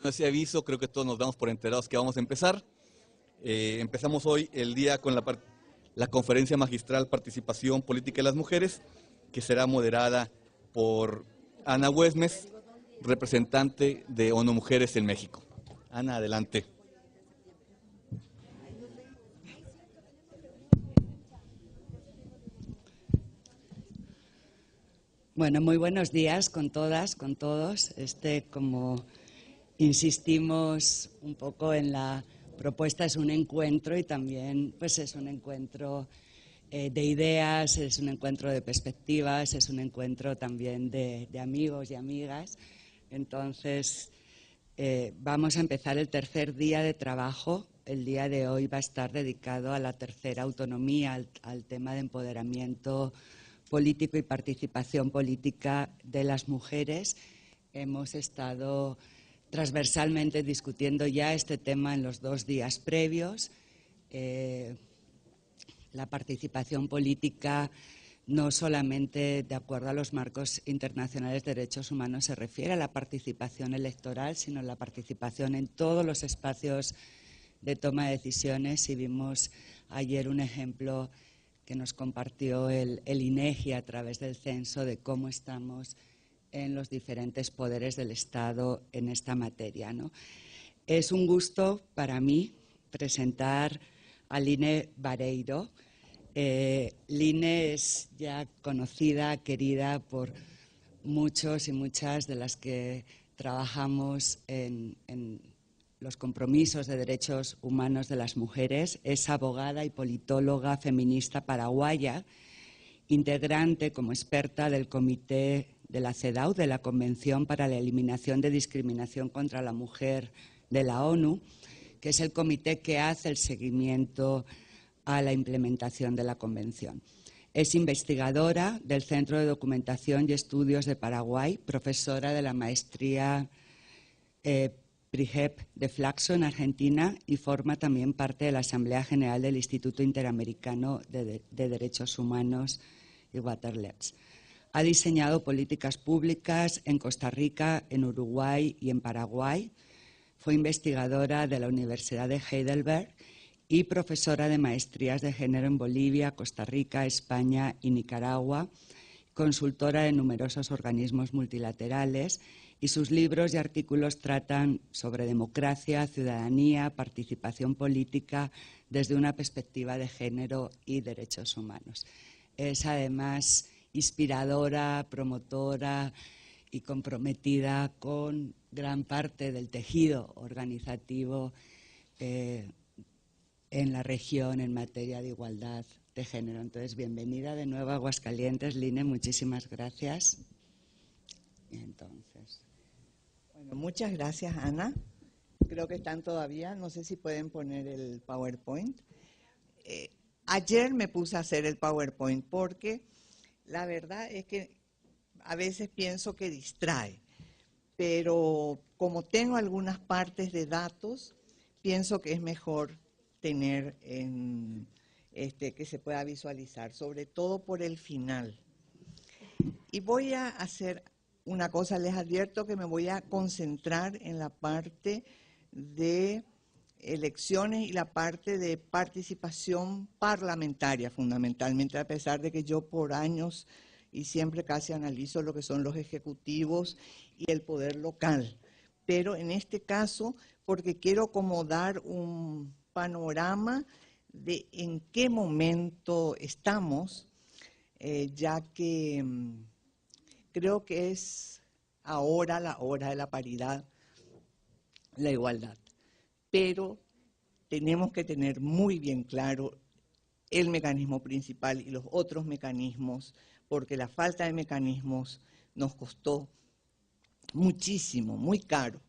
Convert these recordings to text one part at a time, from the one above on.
Ese aviso, creo que todos nos damos por enterados que vamos a empezar. Empezamos hoy el día con la conferencia magistral Participación Política de las Mujeres, que será moderada por Ana Huesmes, representante de ONU Mujeres en México. Ana, adelante. Bueno, muy buenos días con todas, con todos. Como insistimos un poco en la propuesta, es un encuentro y también pues es un encuentro de ideas, es un encuentro de perspectivas, es un encuentro también de amigos y amigas. Entonces, vamos a empezar el tercer día de trabajo. El día de hoy va a estar dedicado a la tercera autonomía, al tema de empoderamiento político y participación política de las mujeres. Hemos estado transversalmente discutiendo ya este tema en los 2 días previos. La participación política, no solamente de acuerdo a los marcos internacionales de derechos humanos, se refiere a la participación electoral, sino a la participación en todos los espacios de toma de decisiones. Y vimos ayer un ejemplo que nos compartió el INEGI a través del censo de cómo estamos en los diferentes poderes del Estado en esta materia, ¿no? Es un gusto para mí presentar a Line Vareiro. Line es ya conocida, querida por muchos y muchas de las que trabajamos en los compromisos de derechos humanos de las mujeres. Es abogada y politóloga feminista paraguaya, integrante como experta del Comité de la CEDAW, de la Convención para la Eliminación de Discriminación contra la Mujer de la ONU, que es el comité que hace el seguimiento a la implementación de la Convención. Es investigadora del Centro de Documentación y Estudios de Paraguay, profesora de la maestría PRIGEP de Flaxo en Argentina y forma también parte de la Asamblea General del Instituto Interamericano de Derechos Humanos y Waterloops. Ha diseñado políticas públicas en Costa Rica, en Uruguay y en Paraguay. Fue investigadora de la Universidad de Heidelberg y profesora de maestrías de género en Bolivia, Costa Rica, España y Nicaragua, consultora de numerosos organismos multilaterales, y sus libros y artículos tratan sobre democracia, ciudadanía, participación política desde una perspectiva de género y derechos humanos. Es además inspiradora, promotora y comprometida con gran parte del tejido organizativo en la región en materia de igualdad de género. Entonces, bienvenida de nuevo a Aguascalientes, Line, muchísimas gracias. Entonces, bueno, muchas gracias, Ana. Creo que están todavía, no sé si pueden poner el PowerPoint. Ayer me puse a hacer el PowerPoint porque la verdad es que a veces pienso que distrae, pero como tengo algunas partes de datos, pienso que es mejor tener que se pueda visualizar, sobre todo por el final. Y voy a hacer una cosa, les advierto que me voy a concentrar en la parte de elecciones y la parte de participación parlamentaria, fundamentalmente, a pesar de que yo por años y siempre casi analizo lo que son los ejecutivos y el poder local. Pero en este caso, porque quiero como dar un panorama de en qué momento estamos, ya que creo que es ahora la hora de la paridad, la igualdad. Pero tenemos que tener muy bien claro el mecanismo principal y los otros mecanismos, porque la falta de mecanismos nos costó muchísimo, muy caro,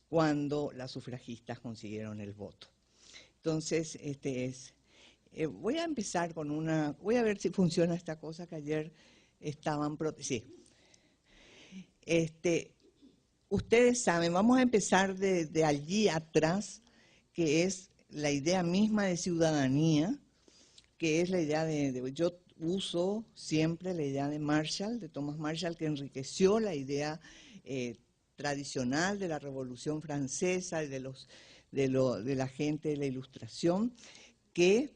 cuando las sufragistas consiguieron el voto. Entonces, voy a empezar con voy a ver si funciona esta cosa que ayer estaban... Sí. Ustedes saben, vamos a empezar de allí atrás, que es la idea misma de ciudadanía, que es la idea yo uso siempre la idea de Marshall, de Thomas Marshall, que enriqueció la idea tradicional de la Revolución Francesa y de la gente de la Ilustración, que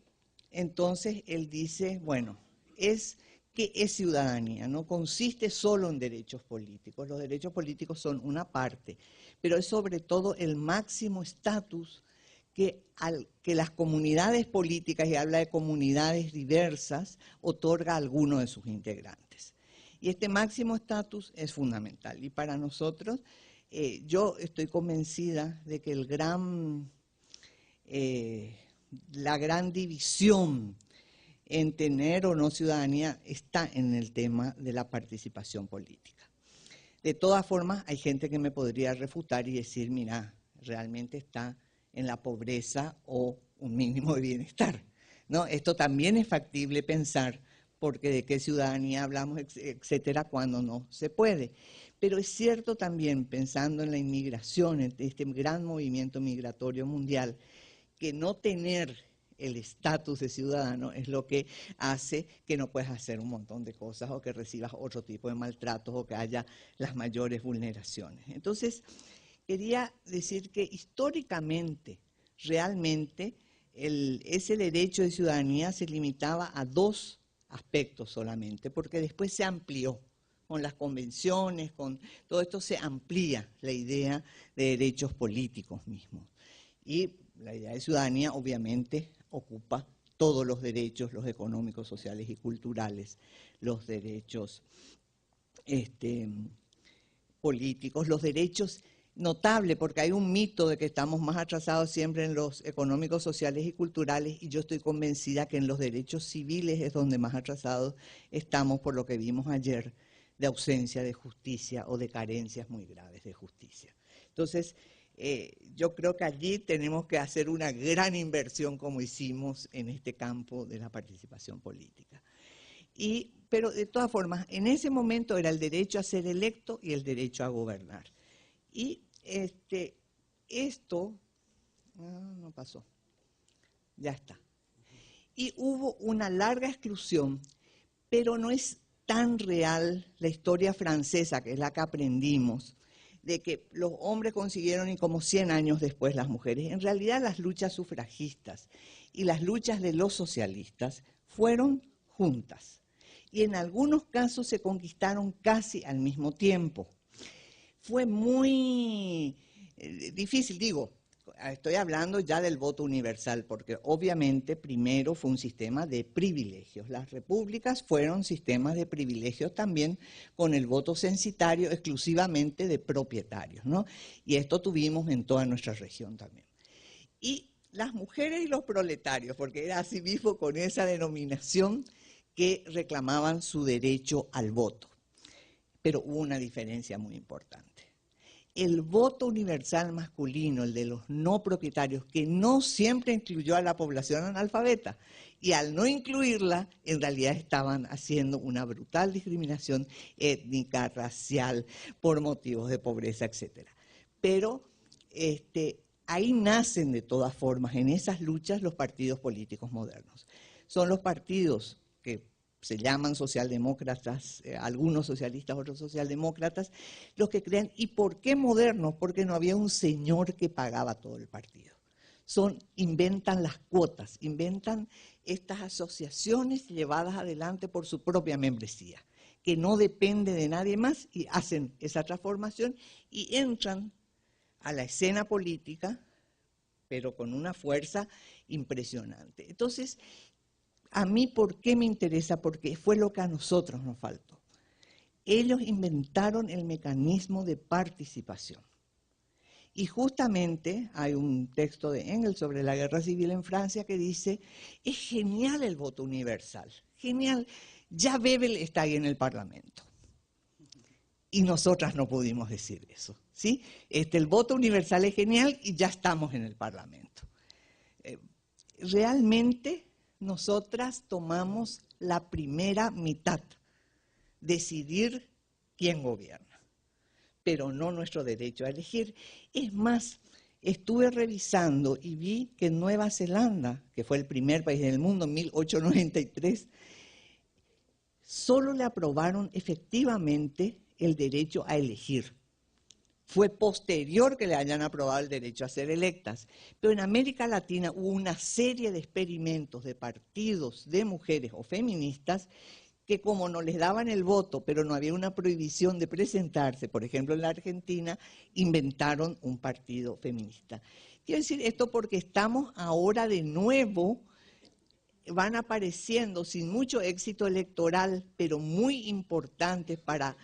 entonces él dice, bueno, ¿qué es ciudadanía? No consiste solo en derechos políticos, los derechos políticos son una parte, pero es sobre todo el máximo estatus que las comunidades políticas, y habla de comunidades diversas, otorga a alguno de sus integrantes. Y este máximo estatus es fundamental. Y para nosotros, yo estoy convencida de que la gran división en tener o no ciudadanía está en el tema de la participación política. De todas formas, hay gente que me podría refutar y decir, mira, realmente está en la pobreza o un mínimo de bienestar, ¿no? Esto también es factible pensar, porque de qué ciudadanía hablamos, etcétera, cuando no se puede. Pero es cierto también, pensando en la inmigración, en este gran movimiento migratorio mundial, que no tener el estatus de ciudadano es lo que hace que no puedas hacer un montón de cosas o que recibas otro tipo de maltratos o que haya las mayores vulneraciones. Entonces, quería decir que históricamente, realmente, ese derecho de ciudadanía se limitaba a dos aspectos solamente, porque después se amplió con las convenciones, con todo esto se amplía la idea de derechos políticos mismos. Y la idea de ciudadanía obviamente ocupa todos los derechos, los económicos, sociales y culturales, los derechos políticos, los derechos notables, porque hay un mito de que estamos más atrasados siempre en los económicos, sociales y culturales, y yo estoy convencida que en los derechos civiles es donde más atrasados estamos por lo que vimos ayer de ausencia de justicia o de carencias muy graves de justicia. Entonces, yo creo que allí tenemos que hacer una gran inversión como hicimos en este campo de la participación política. Pero de todas formas, en ese momento era el derecho a ser electo y el derecho a gobernar. Y esto, no pasó, ya está. Y hubo una larga exclusión, pero no es tan real la historia francesa, que es la que aprendimos, de que los hombres consiguieron y como 100 años después las mujeres. En realidad las luchas sufragistas y las luchas de los socialistas fueron juntas y en algunos casos se conquistaron casi al mismo tiempo. Fue muy difícil, digo, estoy hablando ya del voto universal, porque obviamente primero fue un sistema de privilegios. Las repúblicas fueron sistemas de privilegios también, con el voto censitario exclusivamente de propietarios, ¿no? Y esto tuvimos en toda nuestra región también. Y las mujeres y los proletarios, porque era así mismo con esa denominación que reclamaban su derecho al voto. Pero hubo una diferencia muy importante. El voto universal masculino, el de los no propietarios, que no siempre incluyó a la población analfabeta, y al no incluirla, en realidad estaban haciendo una brutal discriminación étnica, racial, por motivos de pobreza, etc. Pero ahí nacen de todas formas, en esas luchas, los partidos políticos modernos. Son los partidos que se llaman socialdemócratas, algunos socialistas, otros socialdemócratas, los que crean. ¿Y por qué modernos? Porque no había un señor que pagaba todo el partido. Inventan las cuotas, inventan estas asociaciones llevadas adelante por su propia membresía, que no depende de nadie más, y hacen esa transformación y entran a la escena política, pero con una fuerza impresionante. Entonces, a mí, ¿por qué me interesa? Porque fue lo que a nosotros nos faltó. Ellos inventaron el mecanismo de participación. Y justamente hay un texto de Engels sobre la guerra civil en Francia que dice, es genial el voto universal, genial, ya Bebel está ahí en el Parlamento. Y nosotras no pudimos decir eso, ¿sí? El voto universal es genial y ya estamos en el Parlamento. Realmente nosotras tomamos la primera mitad, decidir quién gobierna, pero no nuestro derecho a elegir. Es más, estuve revisando y vi que en Nueva Zelanda, que fue el primer país del mundo en 1893, solo le aprobaron efectivamente el derecho a elegir. Fue posterior que le hayan aprobado el derecho a ser electas. Pero en América Latina hubo una serie de experimentos de partidos de mujeres o feministas que como no les daban el voto, pero no había una prohibición de presentarse, por ejemplo en la Argentina, inventaron un partido feminista. Quiero decir esto porque estamos ahora de nuevo, van apareciendo sin mucho éxito electoral, pero muy importantes para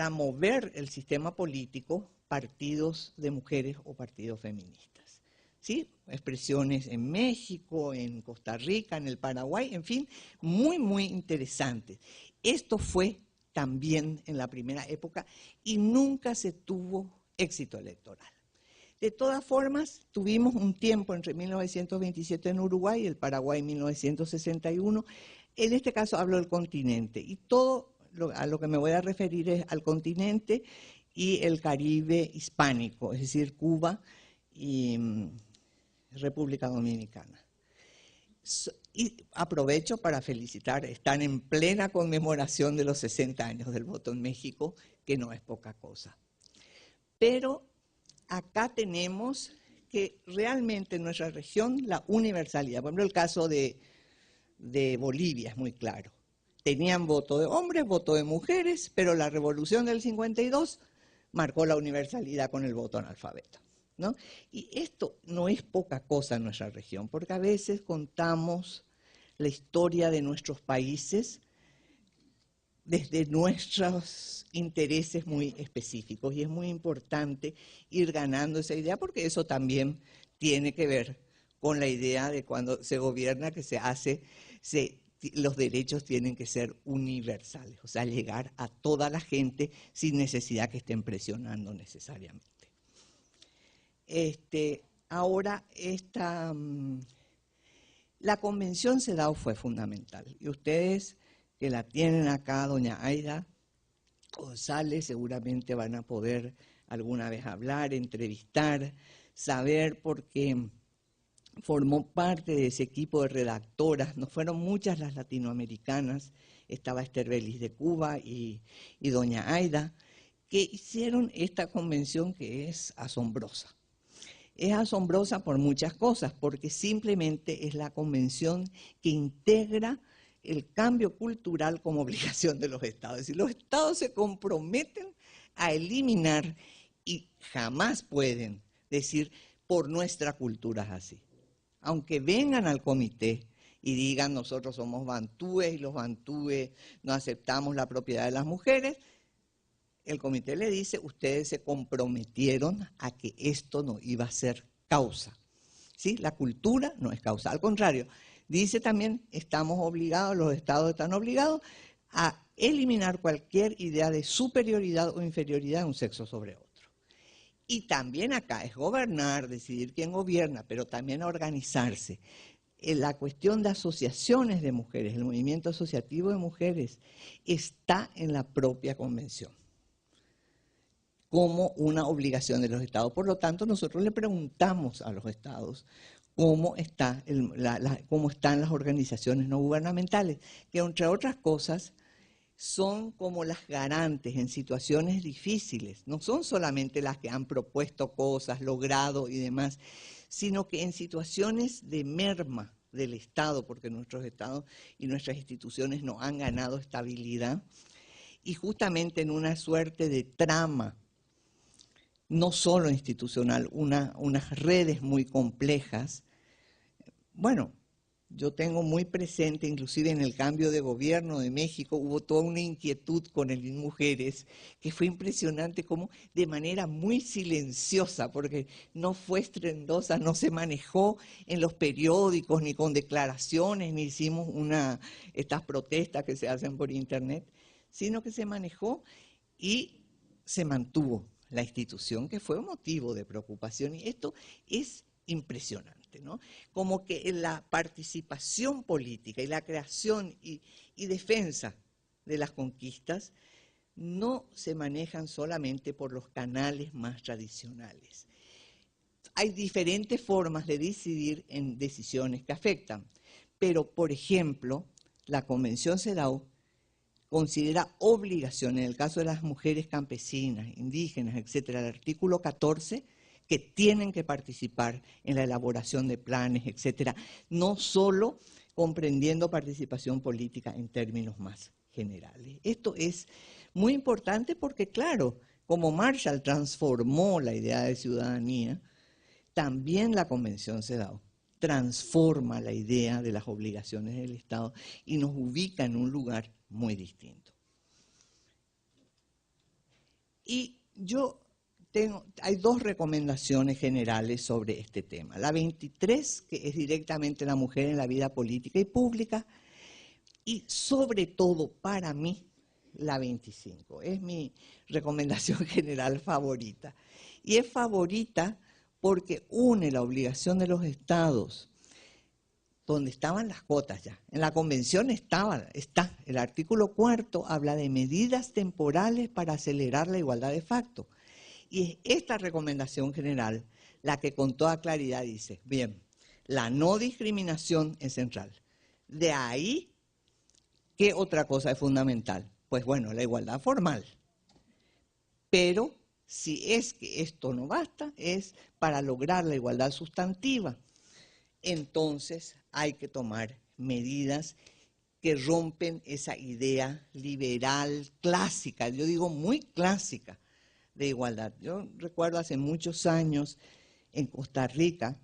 mover el sistema político, partidos de mujeres o partidos feministas. ¿Sí? Expresiones en México, en Costa Rica, en el Paraguay, en fin, muy, muy interesantes. Esto fue también en la primera época y nunca se tuvo éxito electoral. De todas formas, tuvimos un tiempo entre 1927 en Uruguay y el Paraguay en 1961. En este caso hablo del continente y todo a lo que me voy a referir es al continente y el Caribe hispánico, es decir, Cuba y República Dominicana. Y aprovecho para felicitar, están en plena conmemoración de los 60 años del voto en México, que no es poca cosa. Pero acá tenemos que realmente en nuestra región la universalidad, por ejemplo el caso de Bolivia es muy claro. Tenían voto de hombres, voto de mujeres, pero la revolución del 52 marcó la universalidad con el voto analfabeto, ¿no? Y esto no es poca cosa en nuestra región, porque a veces contamos la historia de nuestros países desde nuestros intereses muy específicos y es muy importante ir ganando esa idea porque eso también tiene que ver con la idea de cuando se gobierna que los derechos tienen que ser universales, o sea, llegar a toda la gente sin necesidad que estén presionando necesariamente. Ahora, la Convención CEDAW fue fundamental y ustedes que la tienen acá, doña Aida González, seguramente van a poder alguna vez hablar, entrevistar, saber por qué formó parte de ese equipo de redactoras, no fueron muchas las latinoamericanas, estaba Esther Belis de Cuba y doña Aida, que hicieron esta convención que es asombrosa. Es asombrosa por muchas cosas, porque simplemente es la convención que integra el cambio cultural como obligación de los estados. Es decir, los estados se comprometen a eliminar y jamás pueden decir por nuestra cultura es así. Aunque vengan al comité y digan nosotros somos bantúes y los bantúes no aceptamos la propiedad de las mujeres, el comité le dice, ustedes se comprometieron a que esto no iba a ser causa. ¿Sí? La cultura no es causa, al contrario, dice también, estamos obligados, los estados están obligados a eliminar cualquier idea de superioridad o inferioridad de un sexo sobre otro. Y también acá es gobernar, decidir quién gobierna, pero también a organizarse. La cuestión de asociaciones de mujeres, el movimiento asociativo de mujeres, está en la propia convención como una obligación de los estados. Por lo tanto, nosotros le preguntamos a los estados cómo están las organizaciones no gubernamentales, que entre otras cosas son como las garantes en situaciones difíciles, no son solamente las que han propuesto cosas, logrado y demás, sino que en situaciones de merma del Estado, porque nuestros estados y nuestras instituciones no han ganado estabilidad, y justamente en una suerte de trama, no solo institucional, unas redes muy complejas. Bueno, yo tengo muy presente, inclusive en el cambio de gobierno de México, hubo toda una inquietud con el mujeres, que fue impresionante como de manera muy silenciosa, porque no fue estruendosa, no se manejó en los periódicos, ni con declaraciones, ni hicimos estas protestas que se hacen por internet, sino que se manejó y se mantuvo la institución, que fue un motivo de preocupación, y esto es impresionante, ¿no? Como que la participación política y la creación y defensa de las conquistas no se manejan solamente por los canales más tradicionales. Hay diferentes formas de decidir en decisiones que afectan, pero, por ejemplo, la Convención CEDAW considera obligación, en el caso de las mujeres campesinas, indígenas, etcétera, el artículo 14, que tienen que participar en la elaboración de planes, etcétera, no solo comprendiendo participación política en términos más generales. Esto es muy importante porque, claro, como Marshall transformó la idea de ciudadanía, también la Convención CEDAW transforma la idea de las obligaciones del Estado y nos ubica en un lugar muy distinto. Y hay dos recomendaciones generales sobre este tema. La 23, que es directamente la mujer en la vida política y pública, y sobre todo para mí, la 25. Es mi recomendación general favorita. Y es favorita porque une la obligación de los estados, donde estaban las cuotas ya. En la convención está. El artículo 4 habla de medidas temporales para acelerar la igualdad de facto. Y es esta recomendación general la que con toda claridad dice, bien, la no discriminación es central. De ahí, ¿qué otra cosa es fundamental? Pues bueno, la igualdad formal. Pero si es que esto no basta, es para lograr la igualdad sustantiva. Entonces hay que tomar medidas que rompen esa idea liberal clásica, yo digo muy clásica, de igualdad. Yo recuerdo hace muchos años en Costa Rica,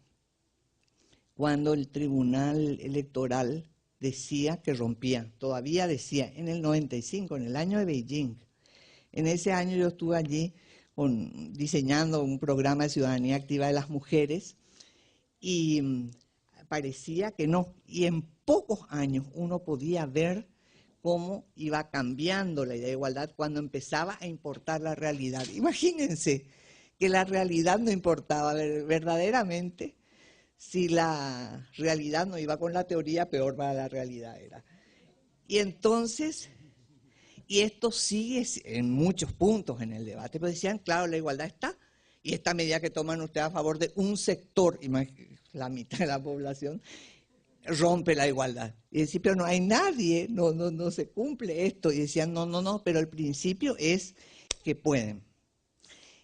cuando el Tribunal Electoral decía que rompía, todavía decía, en el 95, en el año de Beijing. En ese año yo estuve allí diseñando un programa de ciudadanía activa de las mujeres y parecía que no. Y en pocos años uno podía ver cómo iba cambiando la idea de igualdad cuando empezaba a importar la realidad. Imagínense que la realidad no importaba verdaderamente. Si la realidad no iba con la teoría, peor para la realidad era. Y entonces, y esto sigue en muchos puntos en el debate, pero decían, claro, la igualdad está, y esta medida que toman ustedes a favor de un sector, la mitad de la población, rompe la igualdad. Y decían, pero no hay nadie, no se cumple esto. Y decían, no, pero el principio es que pueden.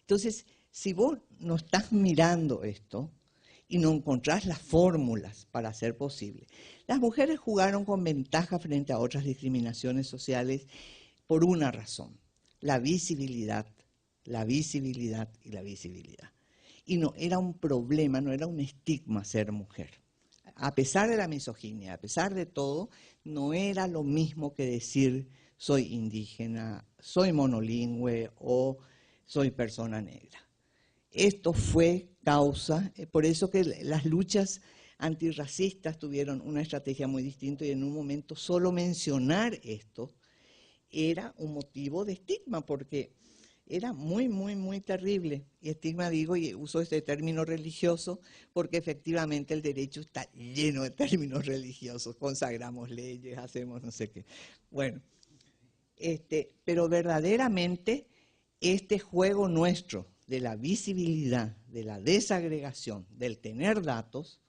Entonces, si vos no estás mirando esto y no encontrás las fórmulas para hacer posible, las mujeres jugaron con ventaja frente a otras discriminaciones sociales por una razón, la visibilidad y la visibilidad. Y no era un problema, no era un estigma ser mujer. A pesar de la misoginia, a pesar de todo, no era lo mismo que decir soy indígena, soy monolingüe o soy persona negra. Esto fue causa, por eso que las luchas antirracistas tuvieron una estrategia muy distinta y en un momento solo mencionar esto era un motivo de estigma porque era muy terrible. Y estigma digo, y uso este término religioso, porque efectivamente el derecho está lleno de términos religiosos. Consagramos leyes, hacemos no sé qué. Bueno, pero verdaderamente este juego nuestro de la visibilidad, de la desagregación, del tener datos,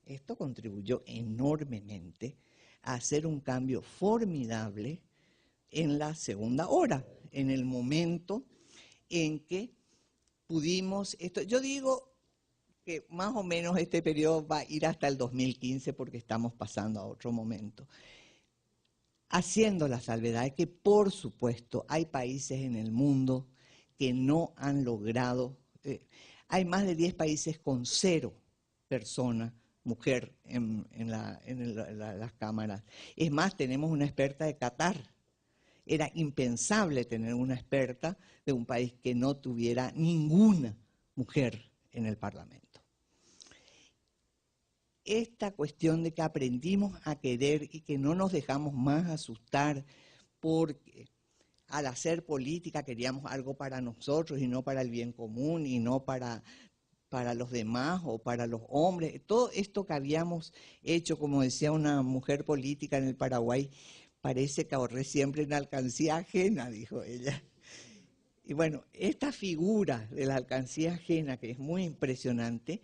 esto contribuyó enormemente a hacer un cambio formidable en la segunda hora, en el momento en que pudimos, yo digo que más o menos este periodo va a ir hasta el 2015 porque estamos pasando a otro momento, haciendo la salvedad de que por supuesto hay países en el mundo que no han logrado, hay más de 10 países con 0 personas, mujer en las cámaras. Es más, tenemos una experta de Qatar. Era impensable tener una experta de un país que no tuviera ninguna mujer en el Parlamento. Esta cuestión de que aprendimos a querer y que no nos dejamos más asustar porque al hacer política queríamos algo para nosotros y no para el bien común y no para los demás o para los hombres. Todo esto que habíamos hecho, como decía una mujer política en el Paraguay, parece que ahorré siempre en alcancía ajena, dijo ella. Y bueno, esta figura de la alcancía ajena, que es muy impresionante,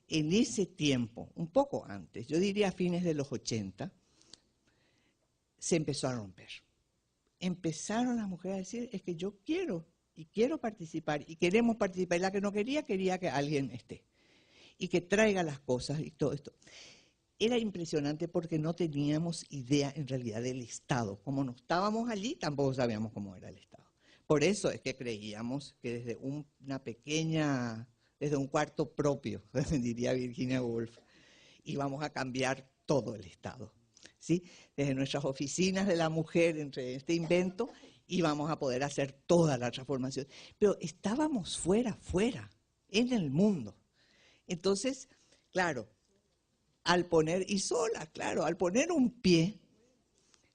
en ese tiempo, un poco antes, yo diría a fines de los 80, se empezó a romper. empezaron las mujeres a decir, es que yo quiero y quiero participar y queremos participar. Y la que no quería, quería que alguien esté y que traiga las cosas y todo esto. Era impresionante porque no teníamos idea en realidad del Estado. Como no estábamos allí, tampoco sabíamos cómo era el Estado. Por eso es que creíamos que desde desde un cuarto propio, diría Virginia Woolf, íbamos a cambiar todo el Estado. ¿Sí? Desde nuestras oficinas de la mujer, entre este invento, íbamos a poder hacer toda la transformación. Pero estábamos fuera, en el mundo. Entonces, claro, al poner un pie,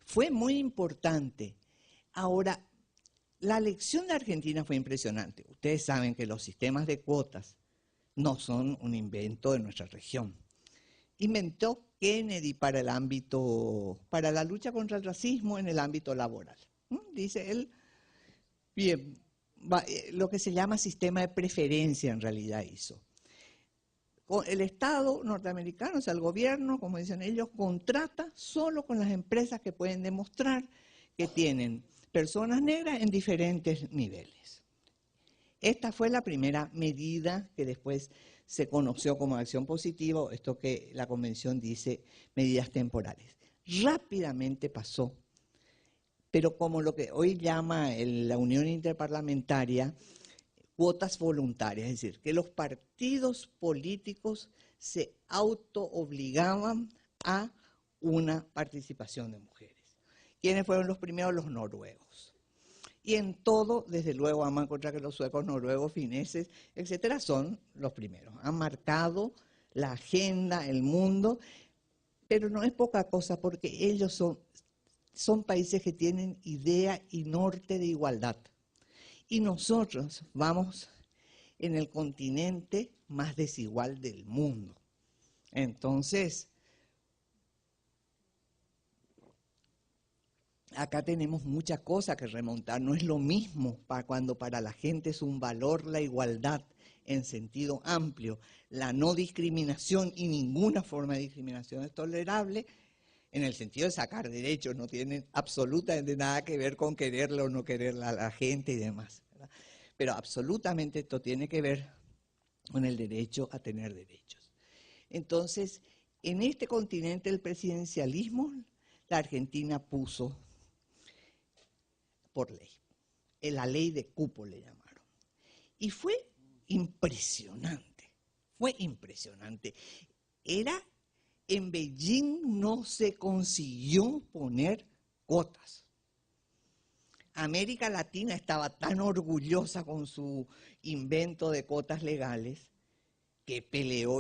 fue muy importante. Ahora, la elección de Argentina fue impresionante. Ustedes saben que los sistemas de cuotas no son un invento de nuestra región. Inventó Kennedy para la lucha contra el racismo en el ámbito laboral. Dice él, bien, lo que se llama sistema de preferencia en realidad hizo. El Estado norteamericano, o sea, el gobierno, como dicen ellos, contrata solo con las empresas que pueden demostrar que tienen personas negras en diferentes niveles. Esta fue la primera medida que después se conoció como acción positiva, esto que la Convención dice medidas temporales. Rápidamente pasó, pero como lo que hoy llama la Unión Interparlamentaria, cuotas voluntarias, es decir, que los partidos políticos se auto-obligaban a una participación de mujeres. ¿Quiénes fueron los primeros? Los noruegos. Y en todo, desde luego, vamos a encontrar que los suecos, noruegos, fineses, etcétera, son los primeros. Han marcado la agenda, el mundo, pero no es poca cosa porque ellos son países que tienen idea y norte de igualdad. Y nosotros vamos en el continente más desigual del mundo. Entonces, acá tenemos muchas cosas que remontar. No es lo mismo cuando para la gente es un valor la igualdad en sentido amplio, la no discriminación y ninguna forma de discriminación es tolerable, en el sentido de sacar derechos, no tienen absolutamente nada que ver con quererla o no quererla a la gente y demás, ¿verdad? Pero absolutamente esto tiene que ver con el derecho a tener derechos. Entonces, en este continente del presidencialismo, la Argentina puso por ley, la ley de cupo le llamaron. Y fue impresionante, En Beijing no se consiguió poner cuotas. América Latina estaba tan orgullosa con su invento de cuotas legales que peleó,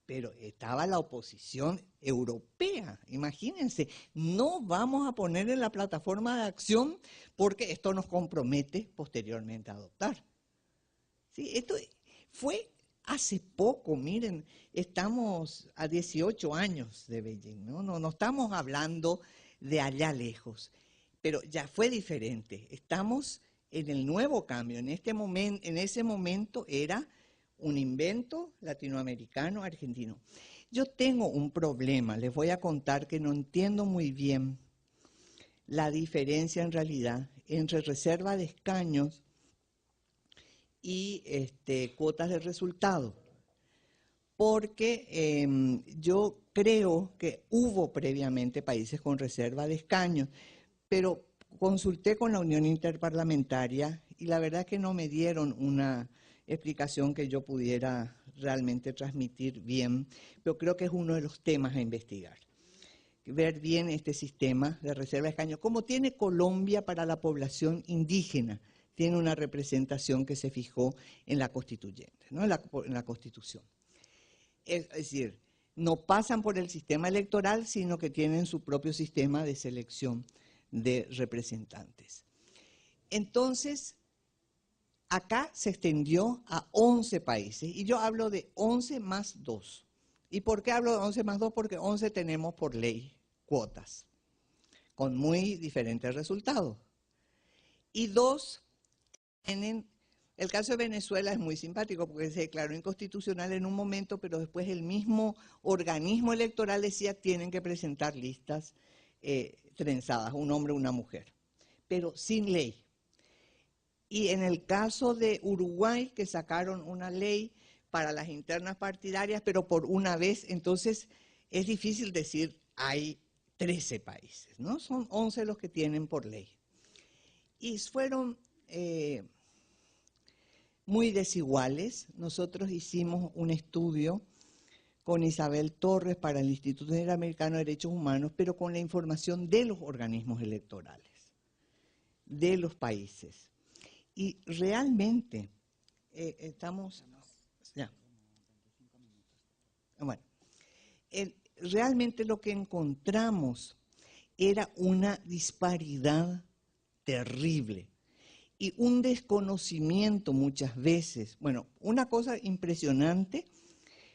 pero estaba la oposición europea. Imagínense, no vamos a poner en la plataforma de acción porque esto nos compromete posteriormente a adoptar. ¿Sí? Esto fue hace poco, miren, estamos a 18 años de Beijing, no estamos hablando de allá lejos, pero ya fue diferente. Estamos en el nuevo cambio. En ese momento era un invento latinoamericano, argentino. Yo tengo un problema, les voy a contar que no entiendo muy bien la diferencia en realidad entre reserva de escaños y cuotas de resultado, porque yo creo que hubo previamente países con reserva de escaños, pero consulté con la Unión Interparlamentaria y la verdad es que no me dieron una explicación que yo pudiera realmente transmitir bien, pero creo que es uno de los temas a investigar. Ver bien este sistema de reserva de escaños, como tiene Colombia para la población indígena, tiene una representación que se fijó en la constituyente, ¿no? en la Constitución. Es decir, no pasan por el sistema electoral, sino que tienen su propio sistema de selección de representantes. Entonces, acá se extendió a 11 países, y yo hablo de 11 más 2. ¿Y por qué hablo de 11 más 2? Porque 11 tenemos por ley cuotas, con muy diferentes resultados. Y 2 tienen, el caso de Venezuela es muy simpático porque se declaró inconstitucional en un momento, pero después el mismo organismo electoral decía tienen que presentar listas trenzadas, un hombre o una mujer, pero sin ley. Y en el caso de Uruguay, que sacaron una ley para las internas partidarias, pero por una vez, entonces es difícil decir hay 13 países, ¿no? Son 11 los que tienen por ley. Y fueron muy desiguales. Nosotros hicimos un estudio con Isabel Torres para el Instituto Interamericano de Derechos Humanos, pero con la información de los organismos electorales, de los países. Y realmente estamos... Ya. Bueno, realmente lo que encontramos era una disparidad terrible y un desconocimiento muchas veces. Bueno, una cosa impresionante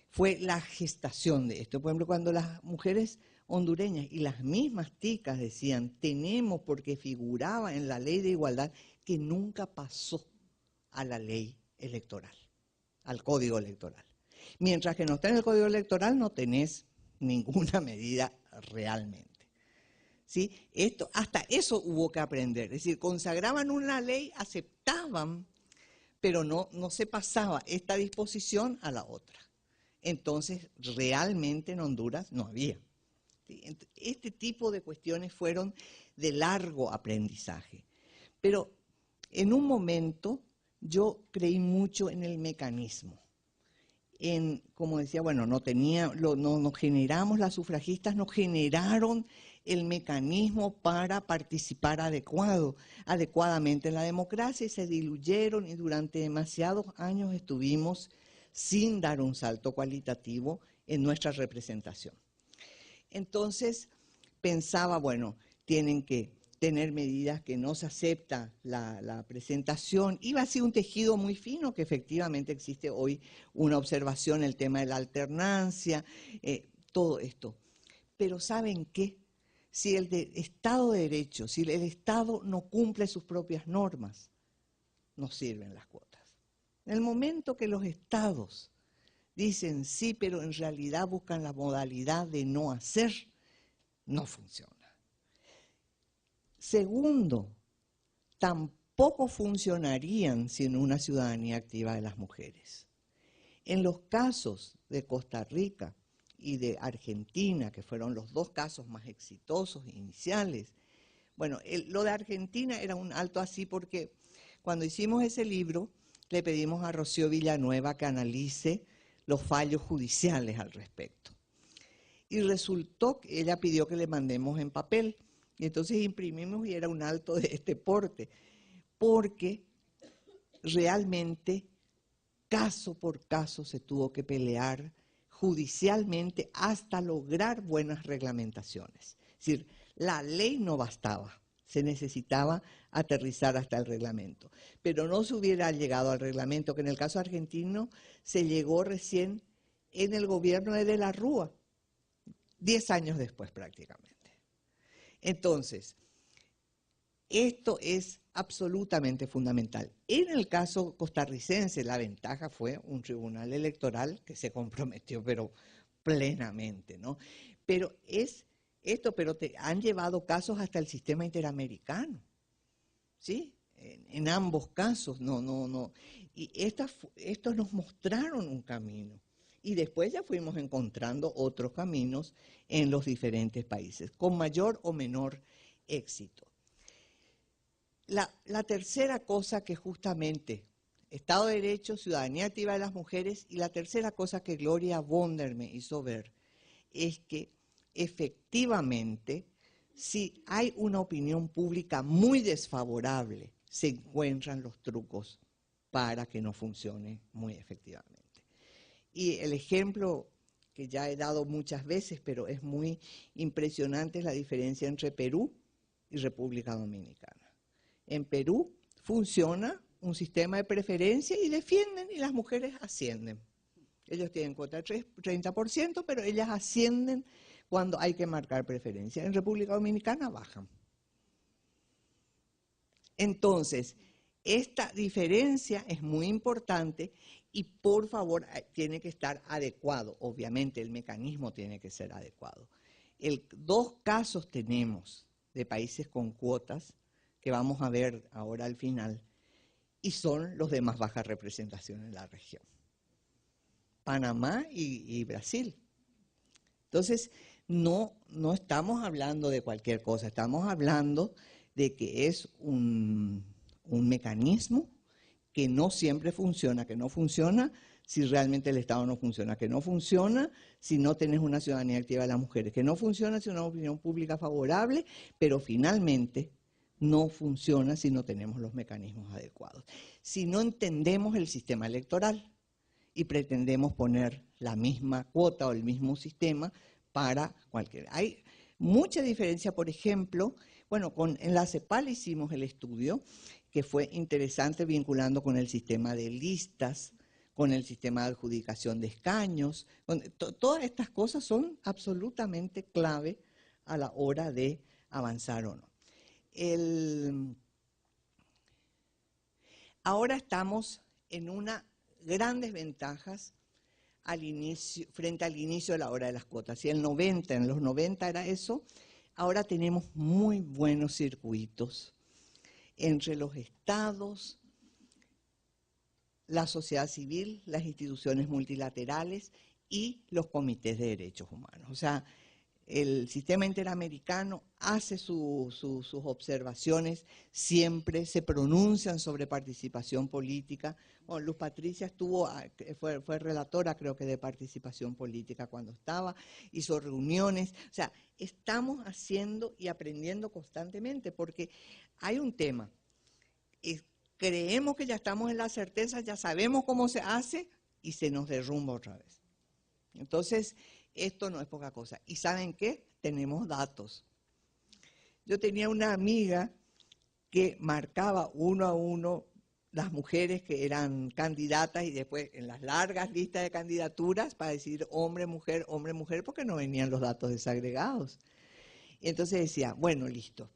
fue la gestación de esto. Por ejemplo, cuando las mujeres hondureñas y las mismas ticas decían, tenemos porque figuraba en la ley de igualdad, que nunca pasó a la ley electoral, al código electoral. Mientras que no está en el código electoral, no tenés ninguna medida realmente. ¿Sí? Hasta eso hubo que aprender. Es decir, consagraban una ley, aceptaban, pero no se pasaba esta disposición a la otra. Entonces, realmente en Honduras no había. Este tipo de cuestiones fueron de largo aprendizaje. Pero en un momento yo creí mucho en el mecanismo. Como decía, bueno, no generamos, las sufragistas no generaron el mecanismo para participar adecuadamente en la democracia y se diluyeron y durante demasiados años estuvimos sin dar un salto cualitativo en nuestra representación. Entonces pensaba, bueno, tienen que tener medidas que no se acepta la presentación. Iba a ser un tejido muy fino, que efectivamente existe hoy una observación, el tema de la alternancia, todo esto. Pero ¿saben qué? Si el Estado de Derecho, si el Estado no cumple sus propias normas, no sirven las cuotas. En el momento que los Estados dicen sí, pero en realidad buscan la modalidad de no hacer, no funciona. Segundo, tampoco funcionarían sin una ciudadanía activa de las mujeres. En los casos de Costa Rica y de Argentina, que fueron los dos casos más exitosos iniciales, bueno, lo de Argentina era un alto así porque cuando hicimos ese libro le pedimos a Rocío Villanueva que analice los fallos judiciales al respecto. Y resultó que ella pidió que le mandemos en papel. Y entonces imprimimos y era un alto de este porte, porque realmente caso por caso se tuvo que pelear judicialmente hasta lograr buenas reglamentaciones. Es decir, la ley no bastaba, se necesitaba aterrizar hasta el reglamento. Pero no se hubiera llegado al reglamento, que en el caso argentino se llegó recién en el gobierno de la Rúa, 10 años después prácticamente. Entonces, esto es absolutamente fundamental. En el caso costarricense, la ventaja fue un tribunal electoral que se comprometió, pero plenamente, ¿no? Pero han llevado casos hasta el sistema interamericano, ¿sí? En ambos casos, no. Y estos nos mostraron un camino. Y después ya fuimos encontrando otros caminos en los diferentes países, con mayor o menor éxito. La tercera cosa que justamente, Estado de Derecho, ciudadanía activa de las mujeres, y la tercera cosa que Gloria Bonder me hizo ver, es que efectivamente, si hay una opinión pública muy desfavorable, se encuentran los trucos para que no funcione muy efectivamente. Y el ejemplo que ya he dado muchas veces, pero es muy impresionante, es la diferencia entre Perú y República Dominicana. En Perú funciona un sistema de preferencia y defienden y las mujeres ascienden. Ellos tienen cuota de 30%, pero ellas ascienden cuando hay que marcar preferencia. En República Dominicana bajan. Entonces, esta diferencia es muy importante y por favor tiene que estar adecuado. Obviamente el mecanismo tiene que ser adecuado. Dos casos tenemos de países con cuotas que vamos a ver ahora al final, y son los de más baja representación en la región. Panamá y Brasil. Entonces, no estamos hablando de cualquier cosa, estamos hablando de que es un mecanismo que no siempre funciona, que no funciona si realmente el Estado no funciona, que no funciona si no tenés una ciudadanía activa de las mujeres, que no funciona si una opinión pública favorable, pero finalmente no funciona si no tenemos los mecanismos adecuados. Si no entendemos el sistema electoral y pretendemos poner la misma cuota o el mismo sistema para cualquier. Hay mucha diferencia, por ejemplo, bueno, en la CEPAL hicimos el estudio que fue interesante vinculando con el sistema de listas, con el sistema de adjudicación de escaños. Todas estas cosas son absolutamente clave a la hora de avanzar o no. Ahora estamos en una grandes ventajas frente al inicio de la hora de las cuotas. Si en los 90 era eso, ahora tenemos muy buenos circuitos entre los estados, la sociedad civil, las instituciones multilaterales y los comités de derechos humanos. O sea, el sistema interamericano hace sus observaciones, siempre se pronuncian sobre participación política. Bueno, Luz Patricia fue relatora, creo que, de participación política cuando estaba, hizo reuniones. O sea, estamos haciendo y aprendiendo constantemente porque hay un tema. Creemos que ya estamos en la certeza, ya sabemos cómo se hace y se nos derrumba otra vez. Entonces, esto no es poca cosa. ¿Y saben qué? Tenemos datos. Yo tenía una amiga que marcaba uno a uno las mujeres que eran candidatas y después en las largas listas de candidaturas para decir hombre, mujer, porque no venían los datos desagregados. Y entonces decía, bueno, listo.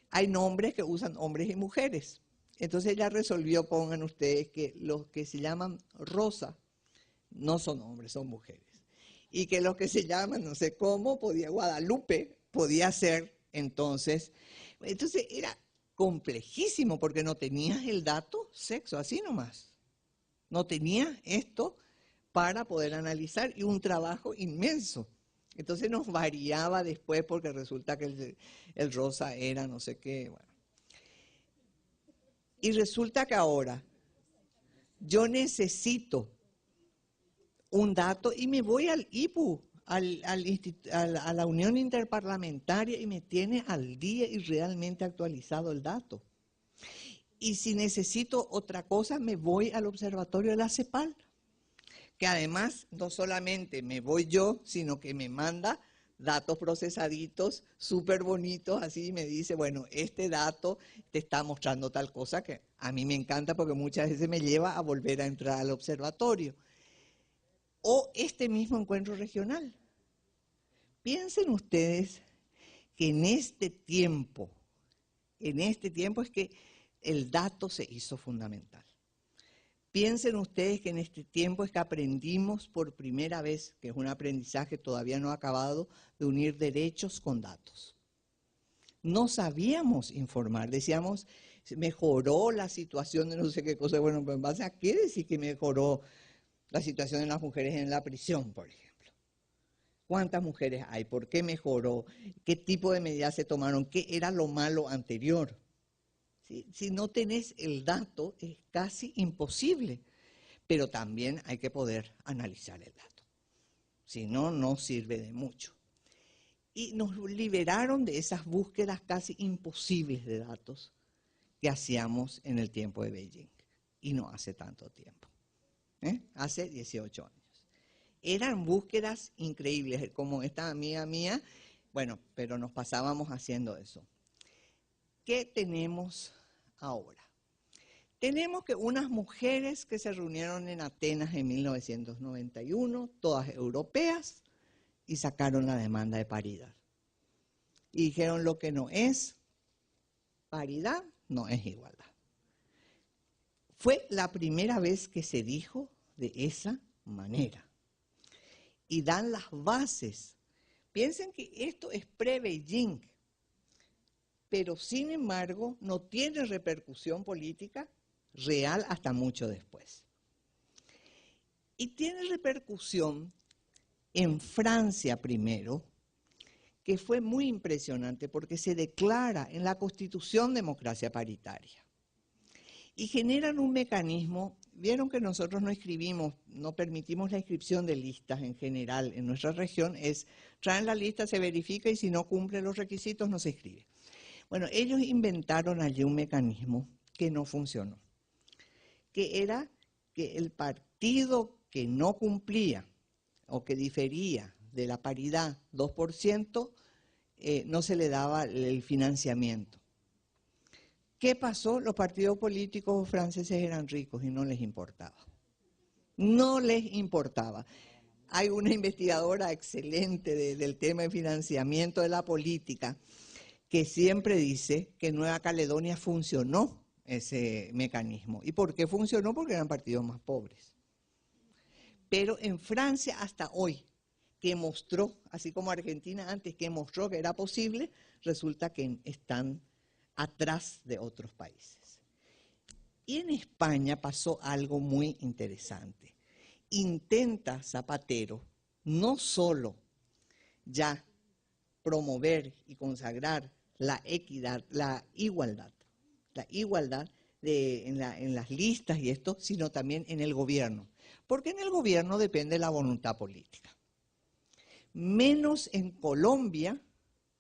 Hay nombres que usan hombres y mujeres. Entonces ella resolvió, pongan ustedes, que los que se llaman Rosa no son hombres, son mujeres. Y que los que se llaman, no sé cómo, Guadalupe, podía ser entonces. Entonces era complejísimo porque no tenías el dato sexo, así nomás. No tenías esto para poder analizar y un trabajo inmenso. Entonces nos variaba después porque resulta que el rosa era no sé qué. Bueno. Y resulta que ahora yo necesito un dato y me voy al IPU, a la Unión Interparlamentaria, y me tiene al día y realmente actualizado el dato. Y si necesito otra cosa, me voy al observatorio de la CEPAL, que además no solamente me voy yo, sino que me manda datos procesaditos, súper bonitos, así me dice, bueno, este dato te está mostrando tal cosa que a mí me encanta porque muchas veces me lleva a volver a entrar al observatorio. O este mismo encuentro regional. Piensen ustedes que en este tiempo es que el dato se hizo fundamental. Piensen ustedes que en este tiempo es que aprendimos por primera vez, que es un aprendizaje todavía no acabado, de unir derechos con datos. No sabíamos informar, decíamos, mejoró la situación de no sé qué cosa. Bueno, pues en base a qué decir que mejoró la situación de las mujeres en la prisión, por ejemplo. ¿Cuántas mujeres hay? ¿Por qué mejoró? ¿Qué tipo de medidas se tomaron? ¿Qué era lo malo anterior? Si no tenés el dato, es casi imposible. Pero también hay que poder analizar el dato. Si no, no sirve de mucho. Y nos liberaron de esas búsquedas casi imposibles de datos que hacíamos en el tiempo de Beijing. Y no hace tanto tiempo. Hace 18 años. Eran búsquedas increíbles, como esta amiga mía, bueno, pero nos pasábamos haciendo eso. ¿Qué tenemos ahora? Tenemos que unas mujeres que se reunieron en Atenas en 1991, todas europeas, y sacaron la demanda de paridad. Y dijeron lo que no es paridad, no es igualdad. Fue la primera vez que se dijo de esa manera. Y dan las bases Piensen que esto es pre-Beijing, pero sin embargo no tiene repercusión política real hasta mucho después. Y tiene repercusión en Francia primero, que fue muy impresionante porque se declara en la Constitución democracia paritaria. Y generan un mecanismo, vieron que nosotros no escribimos, no permitimos la inscripción de listas en general en nuestra región, traen la lista, se verifica y si no cumple los requisitos no se inscribe. Bueno, ellos inventaron allí un mecanismo que no funcionó, que era que el partido que no cumplía o que difería de la paridad 2%, no se le daba el financiamiento. ¿Qué pasó? Los partidos políticos franceses eran ricos y no les importaba. No les importaba. Hay una investigadora excelente del tema de financiamiento de la política que siempre dice que en Nueva Caledonia funcionó ese mecanismo. ¿Y por qué funcionó? Porque eran partidos más pobres. Pero en Francia hasta hoy, que mostró, así como Argentina antes, que mostró que era posible, resulta que están atrás de otros países. Y en España pasó algo muy interesante. Intenta Zapatero no solo ya promover y consagrar la equidad, la igualdad en las listas y esto, sino también en el gobierno. Porque en el gobierno depende la voluntad política. Menos en Colombia,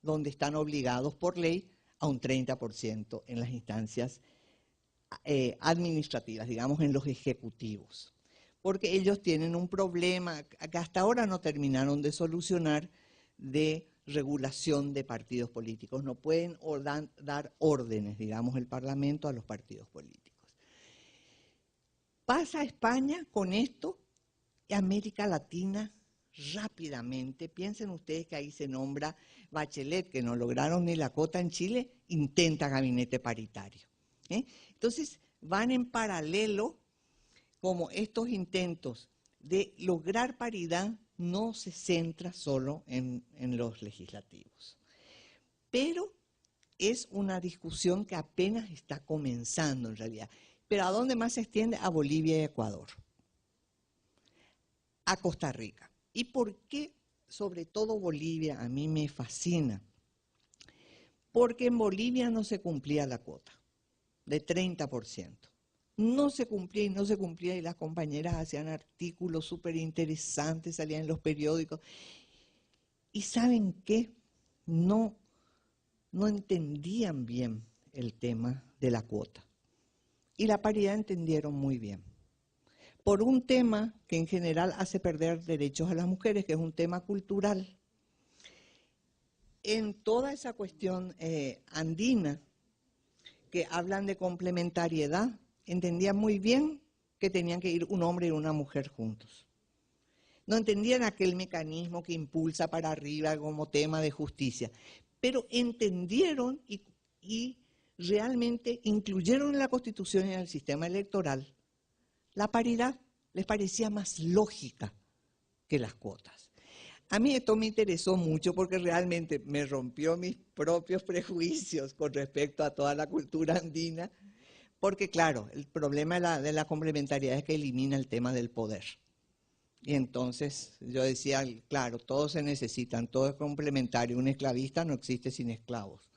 donde están obligados por ley a un 30% en las instancias administrativas, digamos en los ejecutivos. Porque ellos tienen un problema que hasta ahora no terminaron de solucionar de regulación de partidos políticos. No pueden dar órdenes, digamos, el Parlamento a los partidos políticos. Pasa a España con esto y América Latina rápidamente. Piensen ustedes que ahí se nombra Bachelet, que no lograron ni la cota en Chile, intenta gabinete paritario. Entonces van en paralelo como estos intentos de lograr paridad no se centra solo en los legislativos. Pero es una discusión que apenas está comenzando en realidad. Pero ¿a dónde más se extiende? A Bolivia y Ecuador. A Costa Rica. ¿Y por qué sobre todo Bolivia a mí me fascina? Porque en Bolivia no se cumplía la cuota de 30%. No se cumplía y no se cumplía y las compañeras hacían artículos súper interesantes, salían en los periódicos. ¿Y saben qué? No entendían bien el tema de la cuota. Y la paridad entendieron muy bien. Por un tema que en general hace perder derechos a las mujeres, que es un tema cultural. En toda esa cuestión andina, que hablan de complementariedad, entendían muy bien que tenían que ir un hombre y una mujer juntos. No entendían aquel mecanismo que impulsa para arriba como tema de justicia, pero entendieron y realmente incluyeron en la Constitución y en el sistema electoral la paridad. Les parecía más lógica que las cuotas. A mí esto me interesó mucho porque realmente me rompió mis propios prejuicios con respecto a toda la cultura andina, porque claro, el problema de la complementariedad es que elimina el tema del poder. Y entonces yo decía, claro, todos se necesitan, todo es complementario, un esclavista no existe sin esclavos.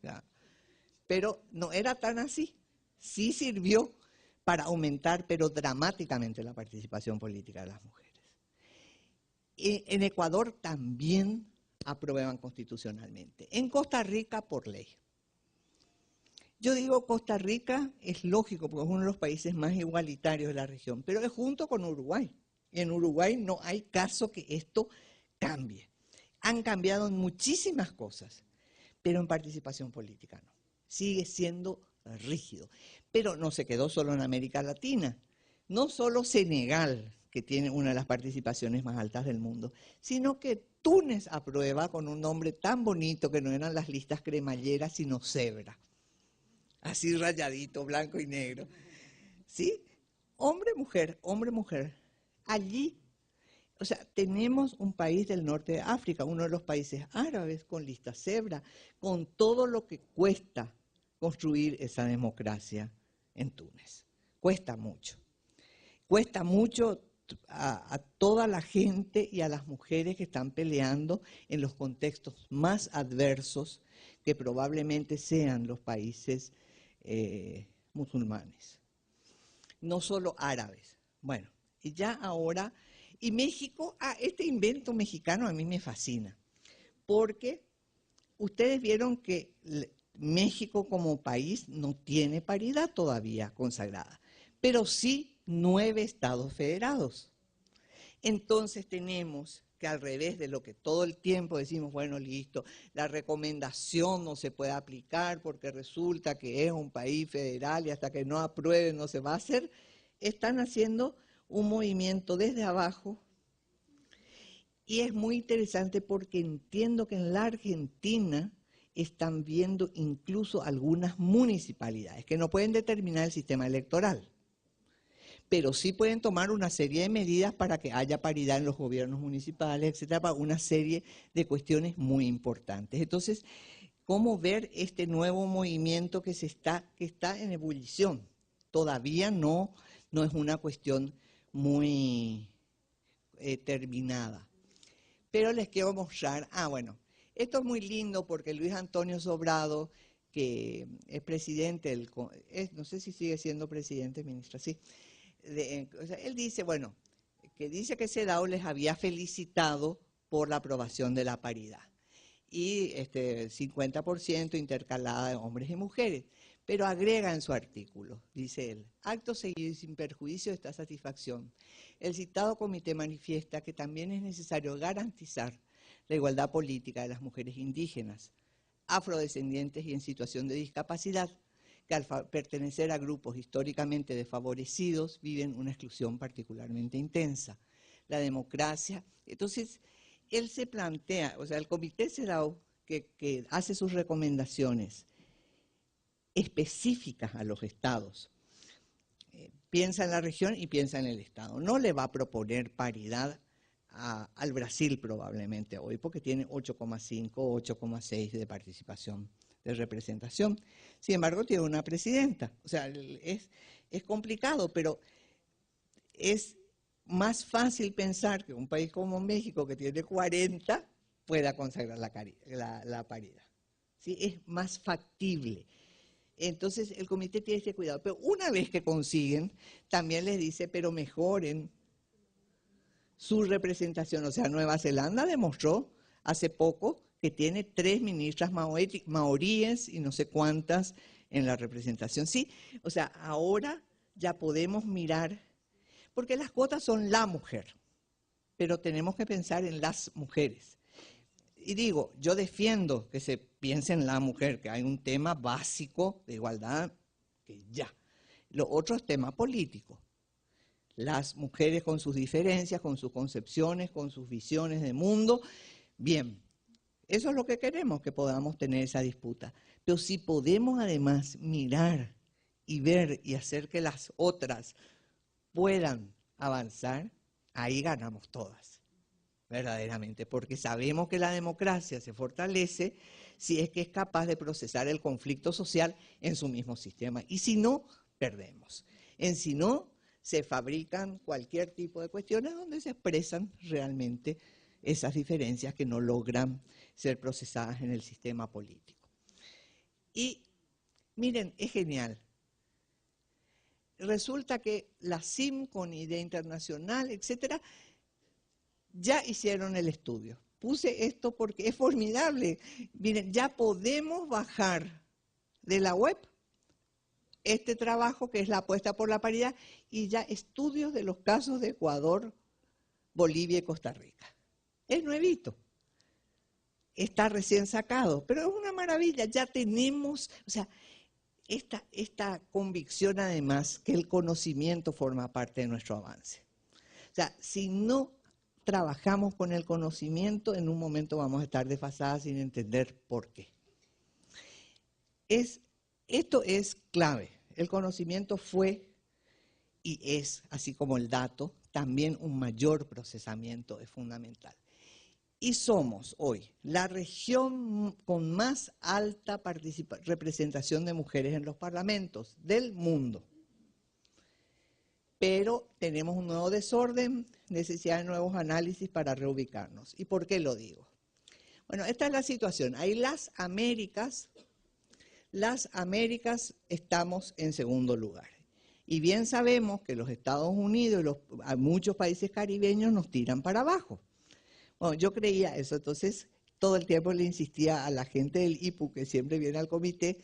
¿Ya? Pero no era tan así, sí sirvió para aumentar, pero dramáticamente, la participación política de las mujeres. En Ecuador también aprueban constitucionalmente. En Costa Rica, por ley. Yo digo Costa Rica es lógico porque es uno de los países más igualitarios de la región, pero es junto con Uruguay. Y en Uruguay no hay caso que esto cambie. Han cambiado muchísimas cosas, pero en participación política no. Sigue siendo rígido. Pero no se quedó solo en América Latina. No solo Senegal, que tiene una de las participaciones más altas del mundo, sino que Túnez aprueba con un nombre tan bonito que no eran las listas cremalleras, sino cebra. Así rayadito, blanco y negro. ¿Sí? Hombre, mujer, hombre, mujer. Allí, o sea, tenemos un país del norte de África, uno de los países árabes, con lista cebra, con todo lo que cuesta construir esa democracia en Túnez. Cuesta mucho. Cuesta mucho a toda la gente y a las mujeres que están peleando en los contextos más adversos que probablemente sean los países musulmanes. No solo árabes. Bueno, y ya ahora, y México, este invento mexicano a mí me fascina, porque ustedes vieron que México como país no tiene paridad todavía consagrada, pero sí 9 estados federados. Entonces tenemos que al revés de lo que todo el tiempo decimos, bueno, listo, la recomendación no se puede aplicar porque resulta que es un país federal y hasta que no aprueben no se va a hacer, están haciendo un movimiento desde abajo y es muy interesante porque entiendo que en la Argentina están viendo incluso algunas municipalidades que no pueden determinar el sistema electoral, pero sí pueden tomar una serie de medidas para que haya paridad en los gobiernos municipales, etcétera, para una serie de cuestiones muy importantes. Entonces, ¿cómo ver este nuevo movimiento que está en ebullición? Todavía no es una cuestión muy terminada. Pero les quiero mostrar, bueno, esto es muy lindo porque Luis Antonio Sobrado, que es presidente, no sé si sigue siendo presidente, ministra, sí. O sea, él dice, bueno, que dice que CEDAW les había felicitado por la aprobación de la paridad. Y 50% intercalada de hombres y mujeres. Pero agrega en su artículo, dice él, acto seguido y sin perjuicio de esta satisfacción, el citado comité manifiesta que también es necesario garantizar la igualdad política de las mujeres indígenas, afrodescendientes y en situación de discapacidad, que al pertenecer a grupos históricamente desfavorecidos viven una exclusión particularmente intensa. La democracia, entonces, él se plantea, o sea, el comité CEDAW que hace sus recomendaciones específicas a los estados, piensa en la región y piensa en el estado. No le va a proponer paridad al Brasil probablemente hoy, porque tiene 8,5, 8,6 de participación, de representación. Sin embargo, tiene una presidenta. O sea, es complicado, pero es más fácil pensar que un país como México, que tiene 40, pueda consagrar la paridad. ¿Sí? Es más factible. Entonces, el comité tiene este cuidado. Pero una vez que consiguen, también les dice, pero mejoren su representación. O sea, Nueva Zelanda demostró hace poco que tiene 3 ministras maoríes y no sé cuántas en la representación. Sí, o sea, ahora ya podemos mirar, porque las cuotas son la mujer, pero tenemos que pensar en las mujeres. Y digo, yo defiendo que se piense en la mujer, que hay un tema básico de igualdad, que ya. Lo otro es tema político. Las mujeres con sus diferencias, con sus concepciones, con sus visiones de mundo, bien, eso es lo que queremos, que podamos tener esa disputa. Pero si podemos además mirar y ver y hacer que las otras puedan avanzar, ahí ganamos todas, verdaderamente, porque sabemos que la democracia se fortalece si es que es capaz de procesar el conflicto social en su mismo sistema. Y si no, perdemos. Si no, se fabrican cualquier tipo de cuestiones donde se expresan realmente esas diferencias que no logran ser procesadas en el sistema político. Y miren, es genial. Resulta que la CIM con Idea Internacional, etcétera, ya hicieron el estudio. Puse esto porque es formidable. Miren, ya podemos bajar de la web este trabajo que es la apuesta por la paridad y ya estudios de los casos de Ecuador, Bolivia y Costa Rica. Es nuevito. Está recién sacado, pero es una maravilla. Ya tenemos, o sea, esta convicción además que el conocimiento forma parte de nuestro avance. O sea, si no trabajamos con el conocimiento, en un momento vamos a estar desfasadas sin entender por qué. Esto es clave. El conocimiento fue y es, así como el dato, también un mayor procesamiento es fundamental. Y somos hoy la región con más alta representación de mujeres en los parlamentos del mundo. Pero tenemos un nuevo desorden, necesidad de nuevos análisis para reubicarnos. ¿Y por qué lo digo? Bueno, esta es la situación. Ahí las Américas estamos en segundo lugar. Y bien sabemos que los Estados Unidos y muchos países caribeños nos tiran para abajo. Bueno, yo creía eso, entonces todo el tiempo le insistía a la gente del IPU, que siempre viene al comité,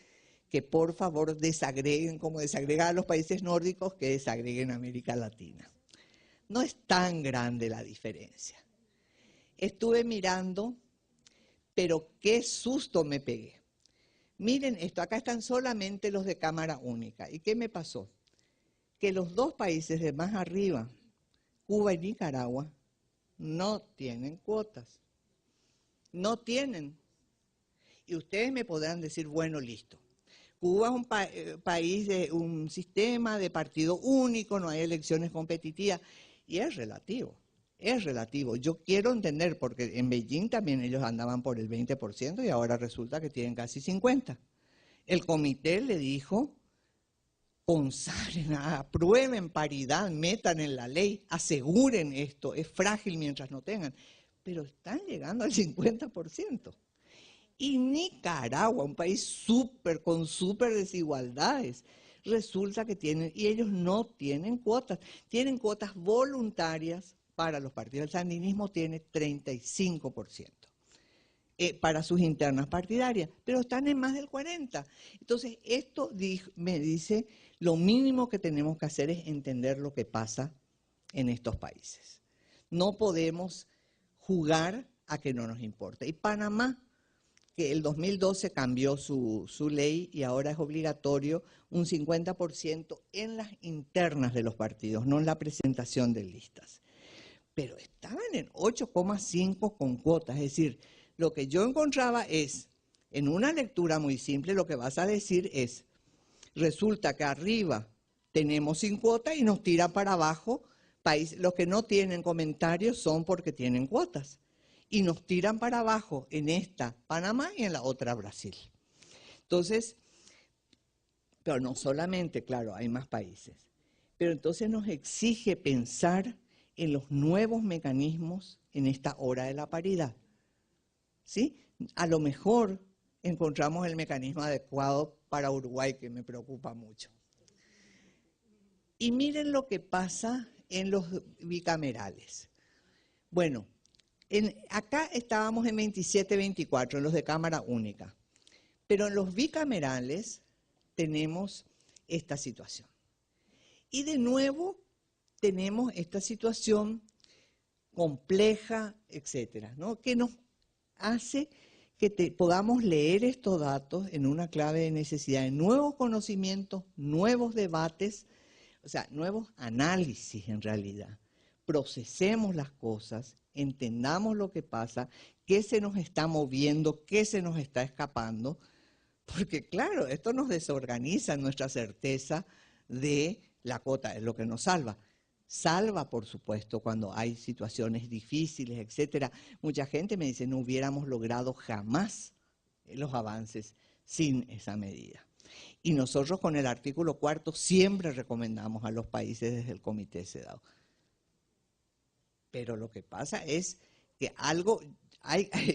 que por favor desagreguen, como desagregan a los países nórdicos, que desagreguen a América Latina. No es tan grande la diferencia. Estuve mirando, pero qué susto me pegué. Miren esto, acá están solamente los de Cámara Única. ¿Y qué me pasó? Que los dos países de más arriba, Cuba y Nicaragua, no tienen cuotas. No tienen. Y ustedes me podrán decir, bueno, listo. Cuba es un país de un sistema de partido único, no hay elecciones competitivas. Y es relativo, es relativo. Yo quiero entender, porque en Beijing también ellos andaban por el 20% y ahora resulta que tienen casi 50%. El comité le dijo, consagren, aprueben paridad, metan en la ley, aseguren esto, es frágil mientras no tengan. Pero están llegando al 50%. Y Nicaragua, un país con súper desigualdades, resulta que tienen, y ellos no tienen cuotas voluntarias para los partidos. El sandinismo tiene 35%. Para sus internas partidarias, pero están en más del 40%. Entonces, esto me dice, lo mínimo que tenemos que hacer es entender lo que pasa en estos países. No podemos jugar a que no nos importa. Y Panamá, que el 2012 cambió su ley y ahora es obligatorio un 50% en las internas de los partidos, no en la presentación de listas. Pero estaban en 8,5 con cuotas, es decir, lo que yo encontraba es, en una lectura muy simple, lo que vas a decir es, resulta que arriba tenemos sin cuota y nos tira para abajo, los que no tienen comentarios son porque tienen cuotas, y nos tiran para abajo en esta Panamá y en la otra Brasil. Entonces, pero no solamente, claro, hay más países, pero entonces nos exige pensar en los nuevos mecanismos en esta hora de la paridad. ¿Sí? A lo mejor encontramos el mecanismo adecuado para Uruguay, que me preocupa mucho. Y miren lo que pasa en los bicamerales. Bueno, acá estábamos en 27-24, en los de Cámara Única, pero en los bicamerales tenemos esta situación. Y de nuevo tenemos esta situación compleja, etcétera, ¿no? Que nos hace que podamos leer estos datos en una clave de necesidad de nuevos conocimientos, nuevos debates, o sea, nuevos análisis en realidad. Procesemos las cosas, entendamos lo que pasa, qué se nos está moviendo, qué se nos está escapando, porque claro, esto nos desorganiza nuestra certeza de la cuota, es lo que nos salva. Salva, por supuesto, cuando hay situaciones difíciles, etcétera. Mucha gente me dice, no hubiéramos logrado jamás los avances sin esa medida. Y nosotros con el artículo 4 siempre recomendamos a los países desde el Comité CEDAW. Pero lo que pasa es que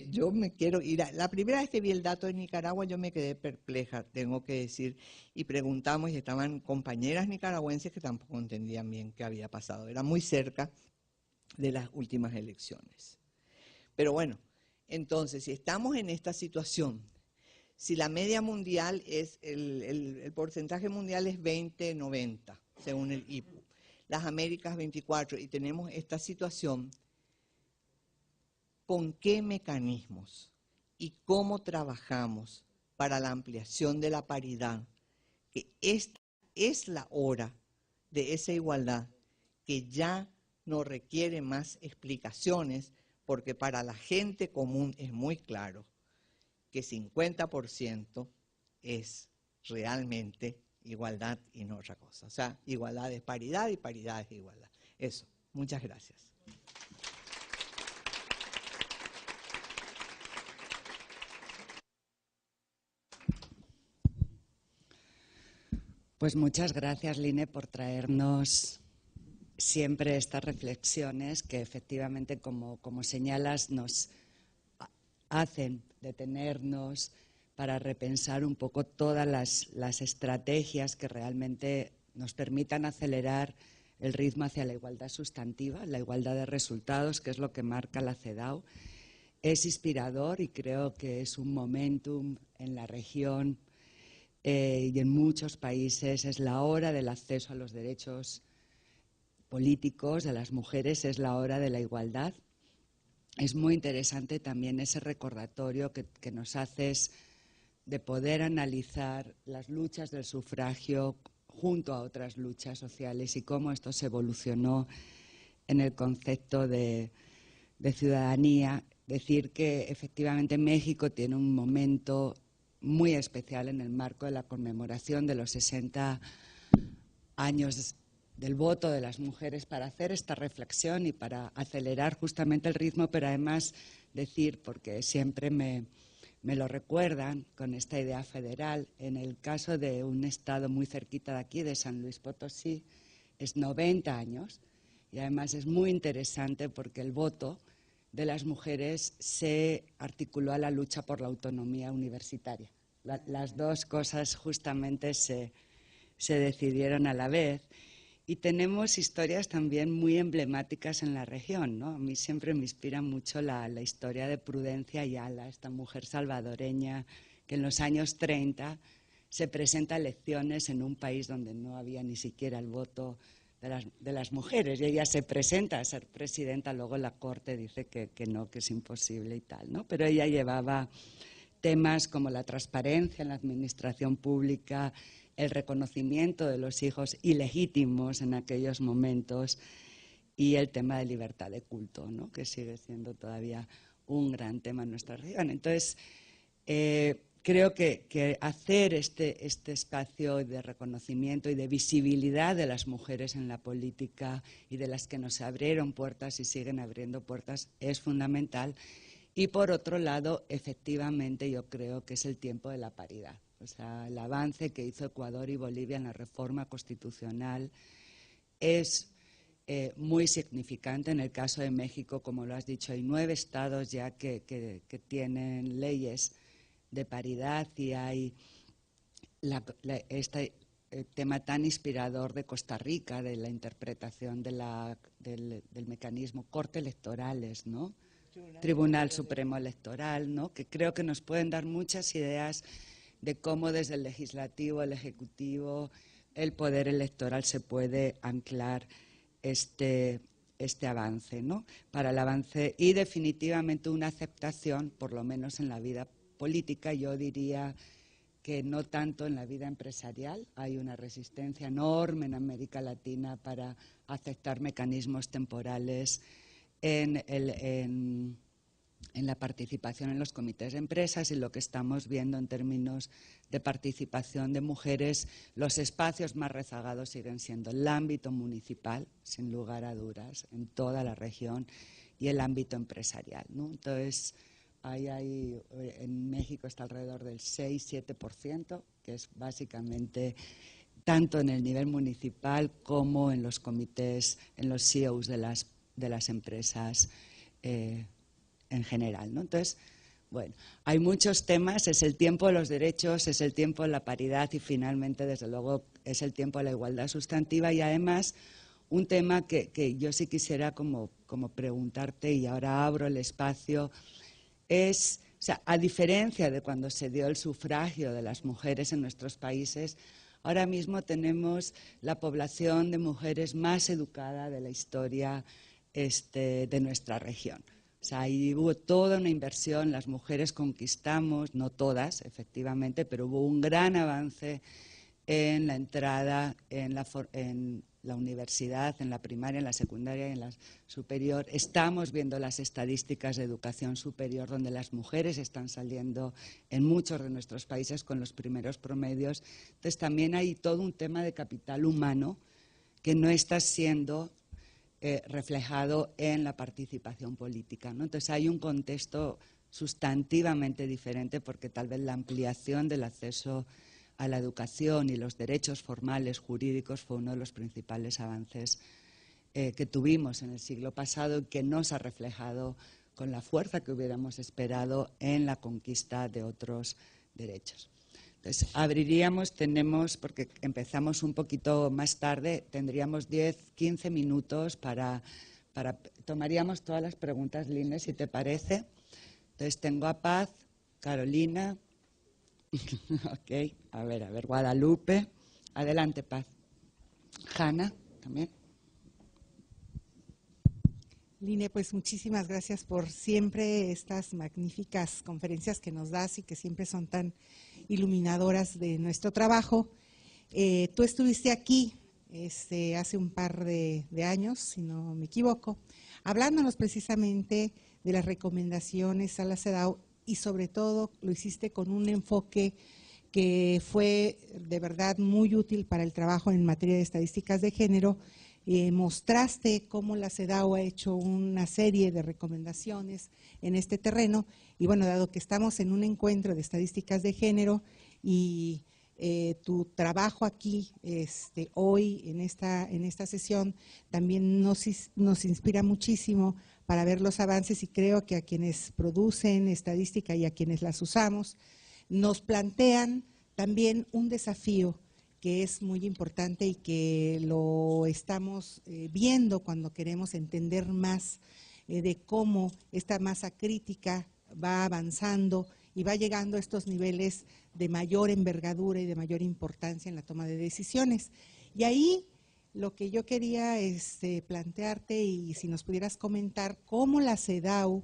yo me quiero ir la primera vez que vi el dato de Nicaragua yo me quedé perpleja, tengo que decir, y preguntamos y estaban compañeras nicaragüenses que tampoco entendían bien qué había pasado. Era muy cerca de las últimas elecciones. Pero bueno, entonces, si estamos en esta situación, si la media mundial es, el porcentaje mundial es 20-90, según el IPU, las Américas 24, y tenemos esta situación, ¿con qué mecanismos y cómo trabajamos para la ampliación de la paridad? Que esta es la hora de esa igualdad que ya no requiere más explicaciones, porque para la gente común es muy claro que 50% es realmente igualdad y no otra cosa. O sea, igualdad es paridad y paridad es igualdad. Eso. Muchas gracias. Pues muchas gracias, Line, por traernos siempre estas reflexiones que efectivamente, como señalas, nos hacen detenernos para repensar un poco todas las estrategias que realmente nos permitan acelerar el ritmo hacia la igualdad sustantiva, la igualdad de resultados, que es lo que marca la CEDAW. Es inspirador y creo que es un momentum en la región y en muchos países. Es la hora del acceso a los derechos políticos de las mujeres, es la hora de la igualdad. Es muy interesante también ese recordatorio que nos haces de poder analizar las luchas del sufragio junto a otras luchas sociales y cómo esto se evolucionó en el concepto de ciudadanía. Decir que efectivamente México tiene un momento muy especial en el marco de la conmemoración de los 60 años del voto de las mujeres para hacer esta reflexión y para acelerar justamente el ritmo, pero además decir, porque siempre me lo recuerdan con esta idea federal, en el caso de un estado muy cerquita de aquí, de San Luis Potosí, es 90 años y además es muy interesante porque el voto de las mujeres se articuló a la lucha por la autonomía universitaria. Las dos cosas justamente se decidieron a la vez. Y tenemos historias también muy emblemáticas en la región, ¿no? A mí siempre me inspira mucho la historia de Prudencia Ayala, esta mujer salvadoreña que en los años 30 se presenta a elecciones en un país donde no había ni siquiera el voto de las mujeres. Y ella se presenta a ser presidenta, luego la corte dice que no, que es imposible y tal, ¿no? Pero ella llevaba temas como la transparencia en la administración pública, el reconocimiento de los hijos ilegítimos en aquellos momentos y el tema de libertad de culto, ¿no? Que sigue siendo todavía un gran tema en nuestra región. Entonces, creo que hacer este espacio de reconocimiento y de visibilidad de las mujeres en la política y de las que nos abrieron puertas y siguen abriendo puertas es fundamental. Y por otro lado, efectivamente, yo creo que es el tiempo de la paridad. O sea, el avance que hizo Ecuador y Bolivia en la reforma constitucional es muy significante. En el caso de México, como lo has dicho, hay 9 estados ya que tienen leyes de paridad y hay este tema tan inspirador de Costa Rica, de la interpretación del mecanismo corte electorales, ¿no? Tribunal Supremo Electoral, ¿no? Que creo que nos pueden dar muchas ideas de cómo desde el legislativo, el ejecutivo, el poder electoral se puede anclar este avance, ¿no? Para el avance y definitivamente una aceptación, por lo menos en la vida política, yo diría que no tanto en la vida empresarial. Hay una resistencia enorme en América Latina para aceptar mecanismos temporales en la participación en los comités de empresas y lo que estamos viendo en términos de participación de mujeres, los espacios más rezagados siguen siendo el ámbito municipal, sin lugar a dudas, en toda la región, y el ámbito empresarial, ¿no? Entonces, en México está alrededor del 6-7%, que es básicamente tanto en el nivel municipal como en los comités, en los CEOs de las empresas en general, ¿no? Entonces, bueno, hay muchos temas, es el tiempo de los derechos, es el tiempo de la paridad y finalmente, desde luego, es el tiempo de la igualdad sustantiva y además un tema que yo sí quisiera como preguntarte y ahora abro el espacio es, o sea, a diferencia de cuando se dio el sufragio de las mujeres en nuestros países, ahora mismo tenemos la población de mujeres más educada de la historia de nuestra región. O sea, ahí hubo toda una inversión, las mujeres conquistamos, no todas, efectivamente, pero hubo un gran avance en la entrada en la universidad, en la primaria, en la secundaria y en la superior. Estamos viendo las estadísticas de educación superior donde las mujeres están saliendo en muchos de nuestros países con los primeros promedios. Entonces también hay todo un tema de capital humano que no está siendo reflejado en la participación política, ¿no? Entonces hay un contexto sustantivamente diferente porque tal vez la ampliación del acceso a la educación y los derechos formales jurídicos fue uno de los principales avances que tuvimos en el siglo pasado y que no se ha reflejado con la fuerza que hubiéramos esperado en la conquista de otros derechos. Entonces, porque empezamos un poquito más tarde, tendríamos 10, 15 minutos tomaríamos todas las preguntas, Line, si te parece. Entonces, tengo a Paz, Carolina, ok, a ver, Guadalupe. Adelante, Paz. Hanna, también. Line, pues muchísimas gracias por siempre estas magníficas conferencias que nos das y que siempre son tan iluminadoras de nuestro trabajo. Tú estuviste aquí hace un par de años, si no me equivoco, hablándonos precisamente de las recomendaciones a la CEDAW y sobre todo lo hiciste con un enfoque que fue de verdad muy útil para el trabajo en materia de estadísticas de género. Mostraste cómo la CEDAW ha hecho una serie de recomendaciones en este terreno y bueno, dado que estamos en un encuentro de estadísticas de género y tu trabajo aquí hoy en esta sesión también nos inspira muchísimo para ver los avances y creo que a quienes producen estadística y a quienes las usamos nos plantean también un desafío que es muy importante y que lo estamos viendo cuando queremos entender más de cómo esta masa crítica va avanzando y va llegando a estos niveles de mayor envergadura y de mayor importancia en la toma de decisiones. Y ahí lo que yo quería plantearte y si nos pudieras comentar cómo la CEDAW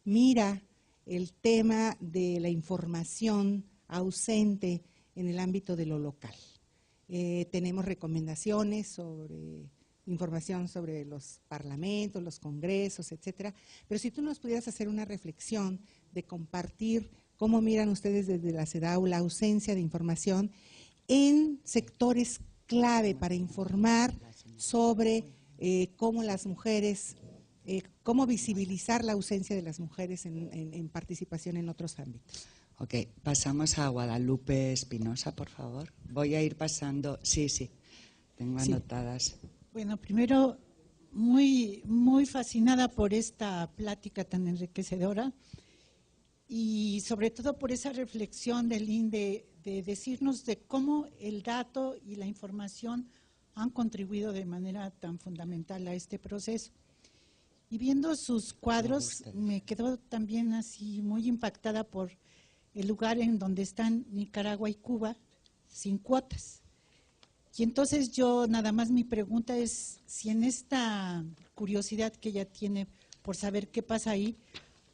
mira el tema de la información ausente en el ámbito de lo local. Tenemos recomendaciones sobre información sobre los parlamentos, los congresos, etcétera. Pero si tú nos pudieras hacer una reflexión de compartir cómo miran ustedes desde la CEDAW la ausencia de información en sectores clave para informar sobre cómo las mujeres, cómo visibilizar la ausencia de las mujeres en participación en otros ámbitos. Ok, pasamos a Guadalupe Espinosa, por favor. Voy a ir pasando, sí, tengo anotadas. Bueno, primero, muy fascinada por esta plática tan enriquecedora y sobre todo por esa reflexión de Lynn de decirnos de cómo el dato y la información han contribuido de manera tan fundamental a este proceso. Y viendo sus cuadros, me quedó también así muy impactada por el lugar en donde están Nicaragua y Cuba sin cuotas. Y entonces yo nada más mi pregunta es si en esta curiosidad que ella tiene por saber qué pasa ahí,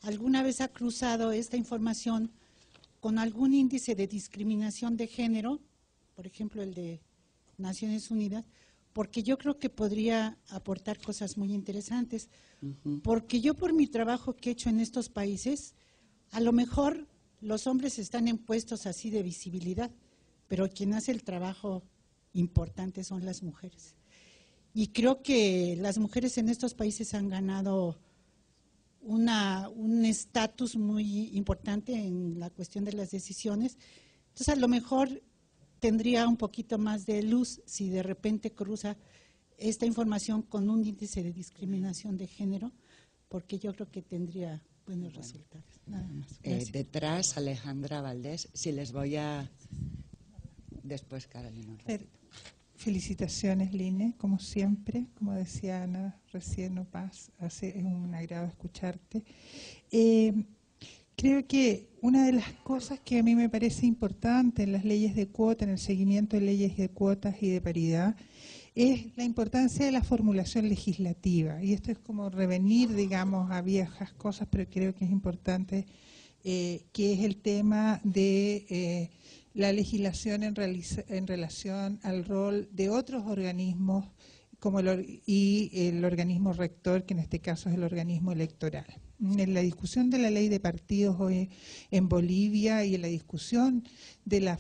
¿alguna vez ha cruzado esta información con algún índice de discriminación de género, por ejemplo el de Naciones Unidas? Porque yo creo que podría aportar cosas muy interesantes. Porque yo por mi trabajo que he hecho en estos países, a lo mejor los hombres están en puestos así de visibilidad, pero quien hace el trabajo importante son las mujeres. Y creo que las mujeres en estos países han ganado un estatus muy importante en la cuestión de las decisiones. Entonces, a lo mejor tendría un poquito más de luz si de repente cruza esta información con un índice de discriminación de género, porque yo creo que tendría buenos resultados. Nada más. Detrás, Alejandra Valdés, si les voy a… Después, Carolina. Felicitaciones, Line, como siempre, como decía Ana recién, no Paz, es un agrado escucharte. Creo que una de las cosas que a mí me parece importante en las leyes de cuota, en el seguimiento de leyes de cuotas y de paridad, es la importancia de la formulación legislativa. Y esto es como revenir, digamos, a viejas cosas, pero creo que es importante, que es el tema de la legislación en relación al rol de otros organismos y el organismo rector, que en este caso es el organismo electoral. En la discusión de la ley de partidos hoy en Bolivia y en la discusión de la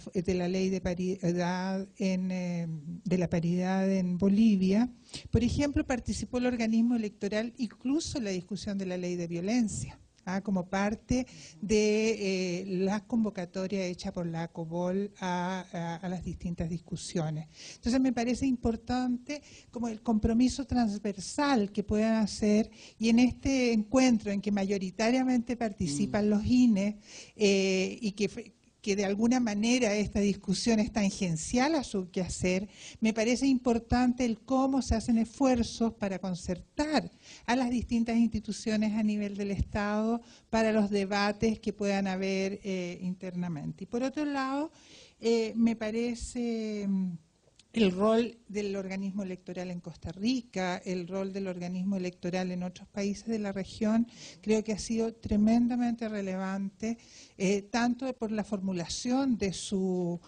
ley de paridad en Bolivia, por ejemplo, participó el organismo electoral incluso en la discusión de la ley de violencia, como parte de la convocatoria hecha por la ACOBOL a las distintas discusiones. Entonces me parece importante como el compromiso transversal que puedan hacer, y en este encuentro en que mayoritariamente participan los INE y que de alguna manera esta discusión es tangencial a su quehacer, me parece importante el cómo se hacen esfuerzos para concertar a las distintas instituciones a nivel del Estado para los debates que puedan haber internamente. Y por otro lado, me parece el rol del organismo electoral en Costa Rica, el rol del organismo electoral en otros países de la región, creo que ha sido tremendamente relevante, tanto por la formulación de sus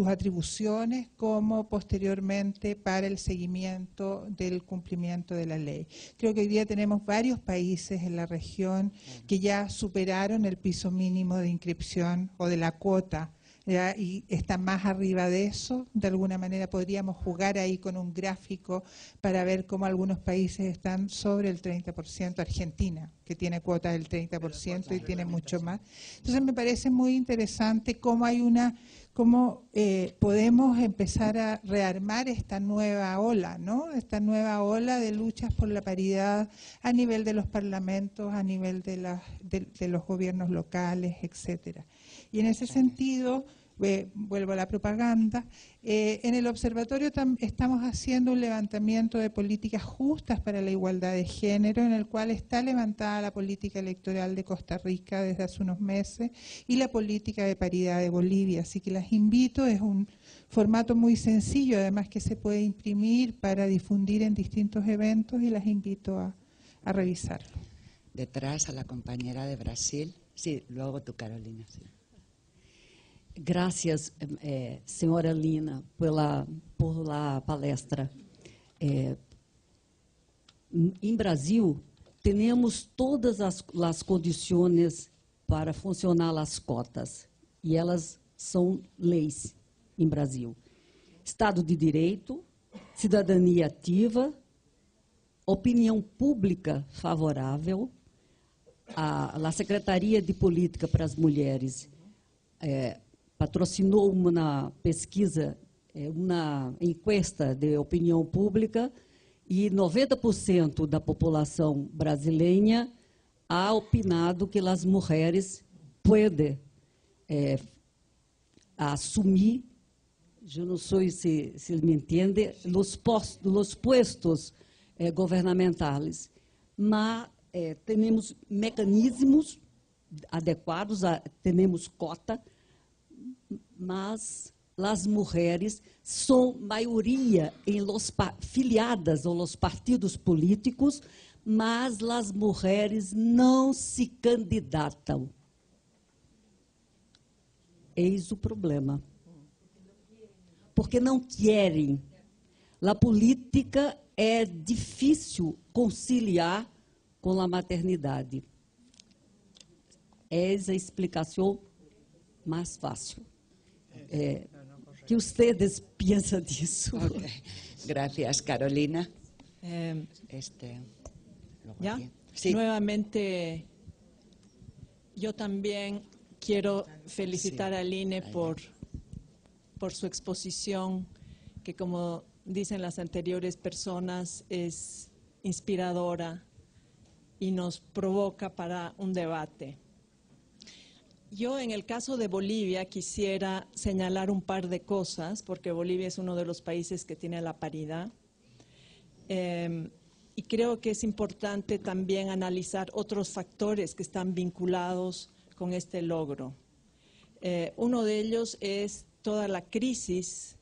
atribuciones como posteriormente para el seguimiento del cumplimiento de la ley. Creo que hoy día tenemos varios países en la región que ya superaron el piso mínimo de inscripción o de la cuota, ¿ya? Y está más arriba de eso. De alguna manera podríamos jugar ahí con un gráfico para ver cómo algunos países están sobre el 30%, Argentina, que tiene cuota del 30% y tiene mucho más. Entonces me parece muy interesante cómo hay cómo podemos empezar a rearmar esta nueva ola, ¿no? Esta nueva ola de luchas por la paridad a nivel de los parlamentos, a nivel de los gobiernos locales, etcétera. Y en ese sentido, vuelvo a la propaganda, en el observatorio estamos haciendo un levantamiento de políticas justas para la igualdad de género, en el cual está levantada la política electoral de Costa Rica desde hace unos meses y la política de paridad de Bolivia. Así que las invito, es un formato muy sencillo, además que se puede imprimir para difundir en distintos eventos, y las invito a revisarlo. Detrás a la compañera de Brasil. Sí, luego tú, Carolina. Sí. Gracias, senhora Lina, por la palestra. Em Brasil, temos todas as condições para funcionar as cotas, e elas são leis em Brasil. Estado de Direito, cidadania ativa, opinião pública favorável, a Secretaria de Política para as Mulheres patrocinou uma pesquisa, uma encuesta de opinião pública, e 90% da população brasileira ha opinado que as mulheres podem assumir, eu não sei se me entende, os postos governamentais, mas temos mecanismos adequados, temos cota, mas as mulheres são maioria filiadas aos partidos políticos, mas as mulheres não se candidatam. Eis o problema. Porque não querem. A política é difícil conciliar com a maternidade. Eis a explicação mais fácil. Que ustedes pensam disso? Okay. Gracias, Carolina. ¿Ya? Sí. Nuevamente, yo también quiero felicitar al INE por su exposición, que como dicen las anteriores personas, es inspiradora y nos provoca para un debate. Yo, en el caso de Bolivia, quisiera señalar un par de cosas, porque Bolivia es uno de los países que tiene la paridad. Y creo que es importante también analizar otros factores que están vinculados con este logro. Uno de ellos es toda la crisis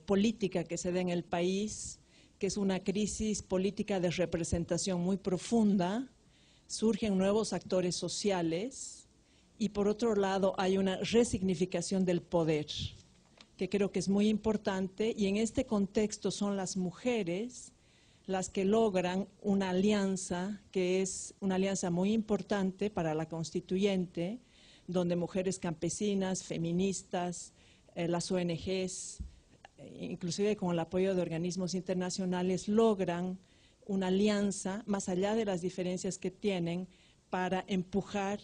política que se da en el país, que es una crisis política de representación muy profunda. Surgen nuevos actores sociales. Y por otro lado hay una resignificación del poder. que creo que es muy importante, y en este contexto son las mujeres las que logran una alianza, que es una alianza muy importante para la constituyente, donde mujeres campesinas, feministas, las ONGs, inclusive con el apoyo de organismos internacionales, logran una alianza, más allá de las diferencias que tienen, para empujar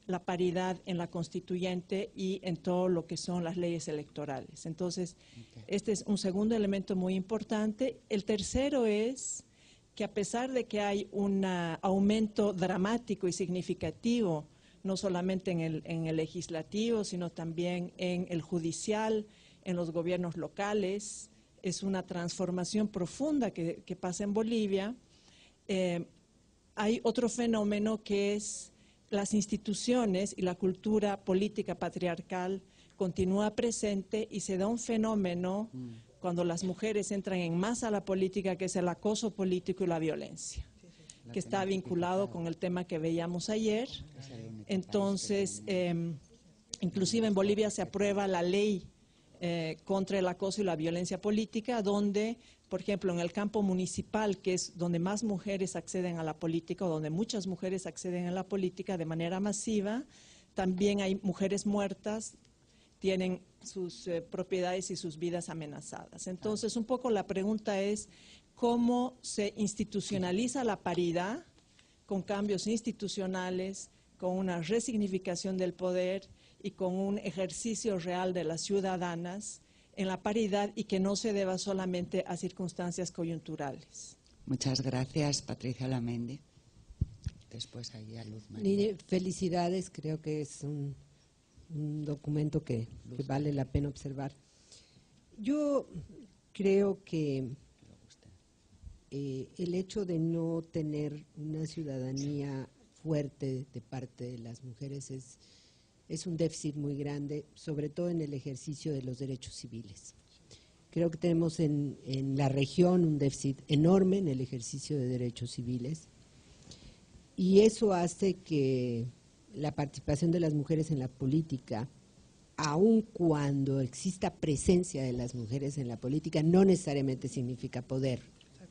la paridad en la constituyente y en todo lo que son las leyes electorales. Entonces, este es un segundo elemento muy importante. El tercero es que a pesar de que hay un aumento dramático y significativo, no solamente en el legislativo, sino también en el judicial, en los gobiernos locales, es una transformación profunda que pasa en Bolivia. Hay otro fenómeno que es las instituciones y la cultura política patriarcal continúa presente y se da un fenómeno cuando las mujeres entran en masa a la política, que es el acoso político y la violencia, que está vinculado con el tema que veíamos ayer. Entonces, inclusive en Bolivia se aprueba la ley contra el acoso y la violencia política, donde, por ejemplo, en el campo municipal, que es donde más mujeres acceden a la política, o donde muchas mujeres acceden a la política de manera masiva, también hay mujeres muertas, tienen sus propiedades y sus vidas amenazadas. Entonces, un poco la pregunta es, ¿cómo se institucionaliza la paridad con cambios institucionales, con una resignificación del poder y con un ejercicio real de las ciudadanas en la paridad, y que no se deba solamente a circunstancias coyunturales? Muchas gracias, Patricia Olamendi. Después ahí a Luz María. Nini, felicidades, creo que es un documento que vale la pena observar. Yo creo que el hecho de no tener una ciudadanía fuerte de parte de las mujeres es un déficit muy grande, sobre todo en el ejercicio de los derechos civiles. Creo que tenemos en la región un déficit enorme en el ejercicio de derechos civiles, y eso hace que la participación de las mujeres en la política, aun cuando exista presencia de las mujeres en la política, no necesariamente significa poder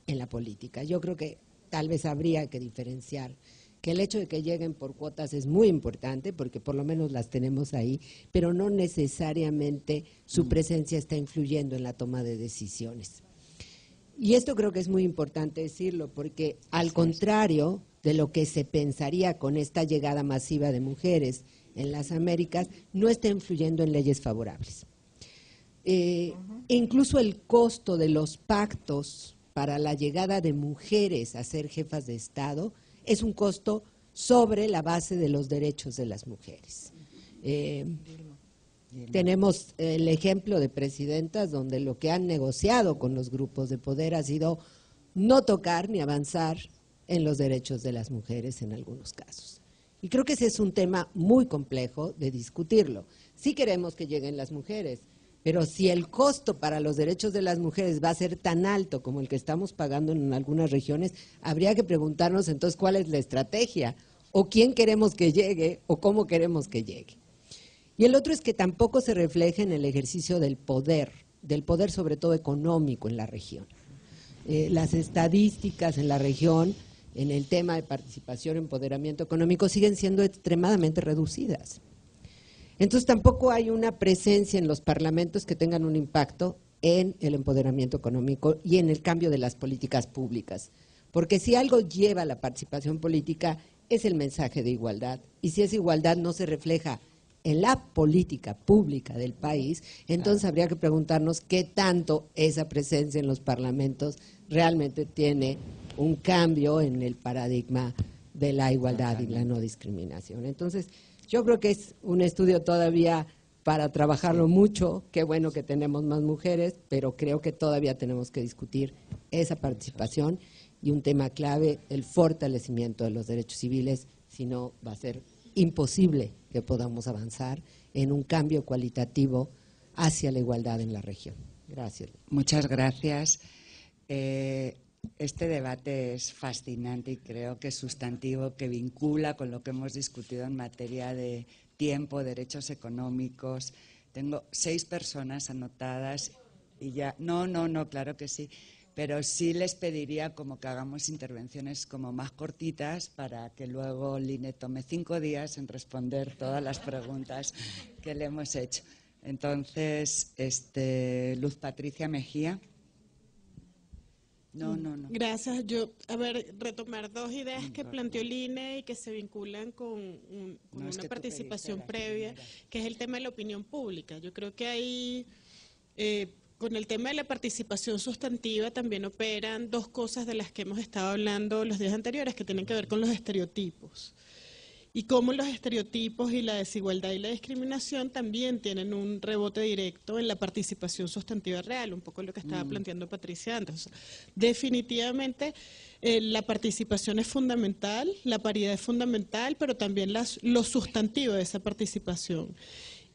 en la política. Yo creo que tal vez habría que diferenciar que el hecho de que lleguen por cuotas es muy importante, porque por lo menos las tenemos ahí, pero no necesariamente su presencia está influyendo en la toma de decisiones. Y esto creo que es muy importante decirlo, porque al contrario de lo que se pensaría con esta llegada masiva de mujeres en las Américas, no está influyendo en leyes favorables. Incluso el costo de los pactos para la llegada de mujeres a ser jefas de Estado es un costo sobre la base de los derechos de las mujeres. Tenemos el ejemplo de presidentas donde lo que han negociado con los grupos de poder ha sido no tocar ni avanzar en los derechos de las mujeres en algunos casos. Y creo que ese es un tema muy complejo de discutirlo. Sí queremos que lleguen las mujeres, pero si el costo para los derechos de las mujeres va a ser tan alto como el que estamos pagando en algunas regiones, habría que preguntarnos entonces cuál es la estrategia, o quién queremos que llegue, o cómo queremos que llegue. Y el otro es que tampoco se refleja en el ejercicio del poder sobre todo económico en la región. Las estadísticas en la región, en el tema de participación, empoderamiento económico, siguen siendo extremadamente reducidas. Entonces tampoco hay una presencia en los parlamentos que tengan un impacto en el empoderamiento económico y en el cambio de las políticas públicas. Porque si algo lleva a la participación política es el mensaje de igualdad, y si esa igualdad no se refleja en la política pública del país, entonces habría que preguntarnos qué tanto esa presencia en los parlamentos realmente tiene un cambio en el paradigma de la igualdad y la no discriminación. Entonces, yo creo que es un estudio todavía para trabajarlo mucho. Qué bueno que tenemos más mujeres, pero creo que todavía tenemos que discutir esa participación, y un tema clave, el fortalecimiento de los derechos civiles, si no va a ser imposible que podamos avanzar en un cambio cualitativo hacia la igualdad en la región. Gracias. Muchas gracias. Este debate es fascinante y creo que es sustantivo, que vincula con lo que hemos discutido en materia de tiempo, derechos económicos, Tengo 6 personas anotadas y ya, no, claro que sí, pero sí les pediría como que hagamos intervenciones como más cortitas para que luego Line tome 5 días en responder todas las preguntas que le hemos hecho. Entonces, Luz Patricia Mejía. No. Gracias. Yo, retomar 2 ideas que planteó Line y que se vinculan con una participación previa, que es el tema de la opinión pública. Yo creo que ahí, con el tema de la participación sustantiva, también operan 2 cosas de las que hemos estado hablando los días anteriores, que tienen que ver con los estereotipos. Y cómo los estereotipos y la desigualdad y la discriminación también tienen un rebote directo en la participación sustantiva real, un poco lo que estaba planteando Patricia antes. O sea, definitivamente la participación es fundamental, la paridad es fundamental, pero también lo sustantivo de esa participación.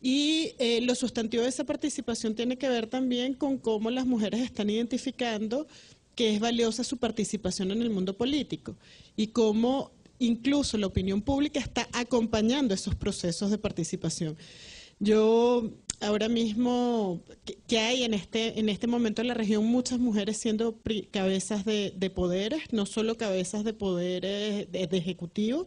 Y lo sustantivo de esa participación tiene que ver también con cómo las mujeres están identificando que es valiosa su participación en el mundo político y cómo incluso la opinión pública está acompañando esos procesos de participación. Yo ahora mismo, que hay en este momento en la región muchas mujeres siendo cabezas de poderes, no solo cabezas de poderes de ejecutivo,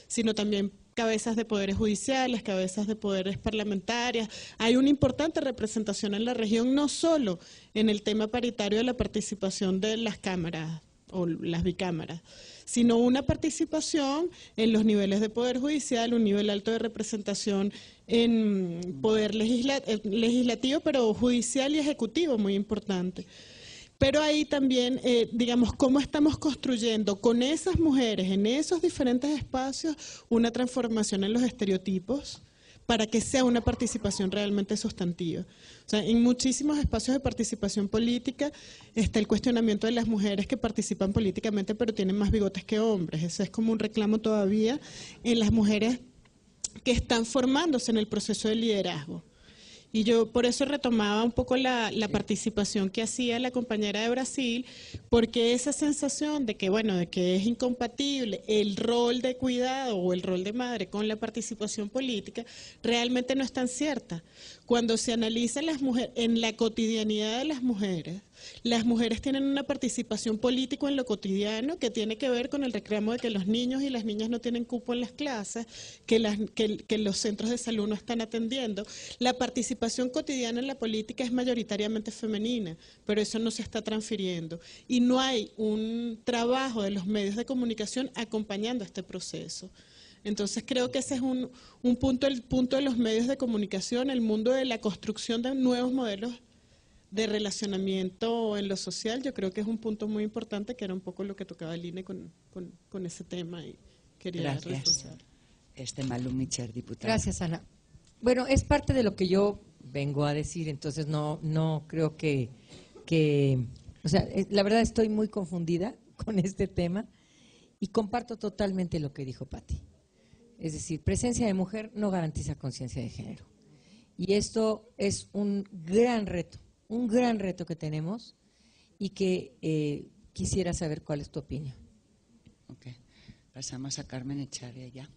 sino también cabezas de poderes judiciales, cabezas de poderes parlamentarias. Hay una importante representación en la región, no solo en el tema paritario de la participación de las cámaras o las bicámaras, sino una participación en los niveles de poder judicial, un nivel alto de representación en poder legislativo, pero judicial y ejecutivo, muy importante. Pero ahí también, digamos, cómo estamos construyendo con esas mujeres en esos diferentes espacios una transformación en los estereotipos para que sea una participación realmente sustantiva. O sea, en muchísimos espacios de participación política está el cuestionamiento de las mujeres que participan políticamente pero tienen más bigotes que hombres. Ese es como un reclamo todavía en las mujeres que están formándose en el proceso de liderazgo. Y yo por eso retomaba un poco la participación que hacía la compañera de Brasil, porque esa sensación de que, bueno, de que es incompatible el rol de cuidado o el rol de madre con la participación política, realmente no es tan cierta. Cuando se analiza las mujeres, en la cotidianidad de las mujeres tienen una participación política en lo cotidiano que tiene que ver con el reclamo de que los niños y las niñas no tienen cupo en las clases, que los centros de salud no están atendiendo. La participación cotidiana en la política es mayoritariamente femenina, pero eso no se está transfiriendo. Y no hay un trabajo de los medios de comunicación acompañando este proceso. Entonces creo que ese es un punto, el punto de los medios de comunicación, el mundo de la construcción de nuevos modelos de relacionamiento en lo social. Yo creo que es un punto muy importante, que era un poco lo que tocaba Line con ese tema y quería reforzar. Malú Micher, diputada. Gracias, Ana. Bueno, es parte de lo que yo vengo a decir, entonces no creo que o sea, la verdad estoy muy confundida con este tema y comparto totalmente lo que dijo Pati. Es decir, presencia de mujer no garantiza conciencia de género. Y esto es un gran reto que tenemos y que quisiera saber cuál es tu opinión. Ok, pasamos a Carmen Echavia ya.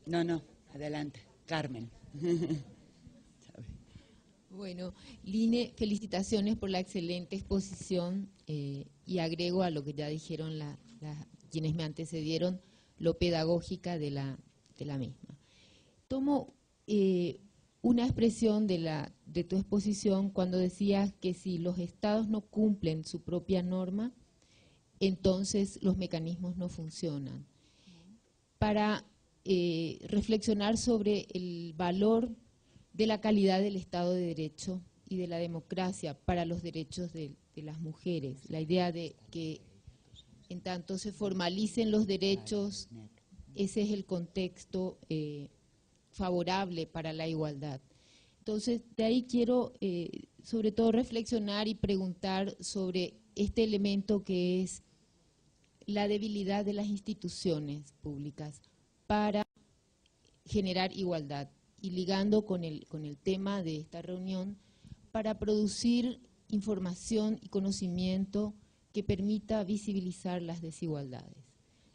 No, adelante, Carmen. Bueno, Line, felicitaciones por la excelente exposición y agrego a lo que ya dijeron quienes me antecedieron, lo pedagógica de la misma. Tomo una expresión de tu exposición cuando decías que si los estados no cumplen su propia norma, entonces los mecanismos no funcionan. Para reflexionar sobre el valor de la calidad del Estado de Derecho y de la democracia para los derechos de las mujeres, la idea de que en tanto se formalicen los derechos, ese es el contexto favorable para la igualdad. Entonces, de ahí quiero sobre todo reflexionar y preguntar sobre este elemento que es la debilidad de las instituciones públicas para generar igualdad y ligando con el tema de esta reunión para producir información y conocimiento que permita visibilizar las desigualdades.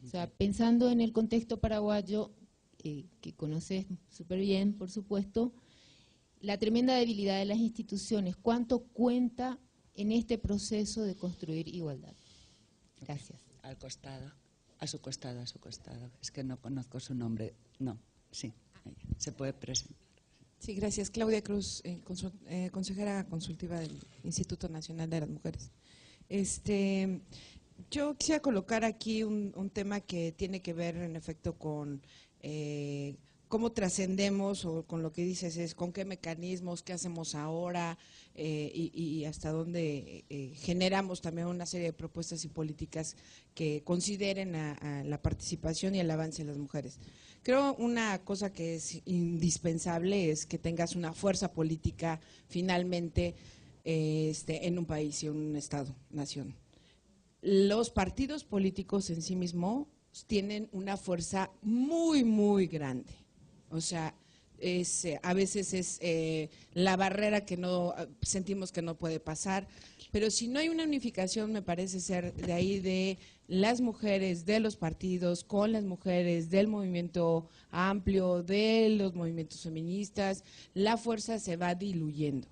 O sea, pensando en el contexto paraguayo, que conoces súper bien, por supuesto, la tremenda debilidad de las instituciones, ¿cuánto cuenta en este proceso de construir igualdad? Gracias. Al costado, a su costado, a su costado. Es que no conozco su nombre. No, sí, se puede presentar. Sí, gracias. Claudia Cruz, consejera consultiva del Instituto Nacional de las Mujeres. Yo quisiera colocar aquí un tema que tiene que ver, en efecto, con cómo trascendemos, o con lo que dices es con qué mecanismos, qué hacemos ahora, y hasta dónde generamos también una serie de propuestas y políticas que consideren a la participación y el avance de las mujeres. Creo una cosa que es indispensable es que tengas una fuerza política finalmente en un país y en un Estado, nación. Los partidos políticos en sí mismos tienen una fuerza muy, muy grande. O sea, a veces es la barrera que no sentimos que no puede pasar, pero si no hay una unificación, me parece ser de ahí de las mujeres de los partidos con las mujeres del movimiento amplio, de los movimientos feministas, la fuerza se va diluyendo.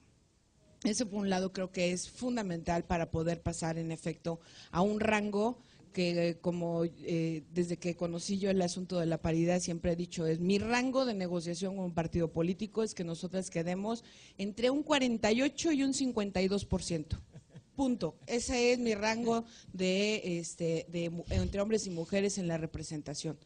Eso por un lado creo que es fundamental para poder pasar en efecto a un rango que como desde que conocí yo el asunto de la paridad siempre he dicho, es mi rango de negociación con un partido político es que nosotras quedemos entre un 48 y un 52%. Punto. Ese es mi rango entre hombres y mujeres en la representación.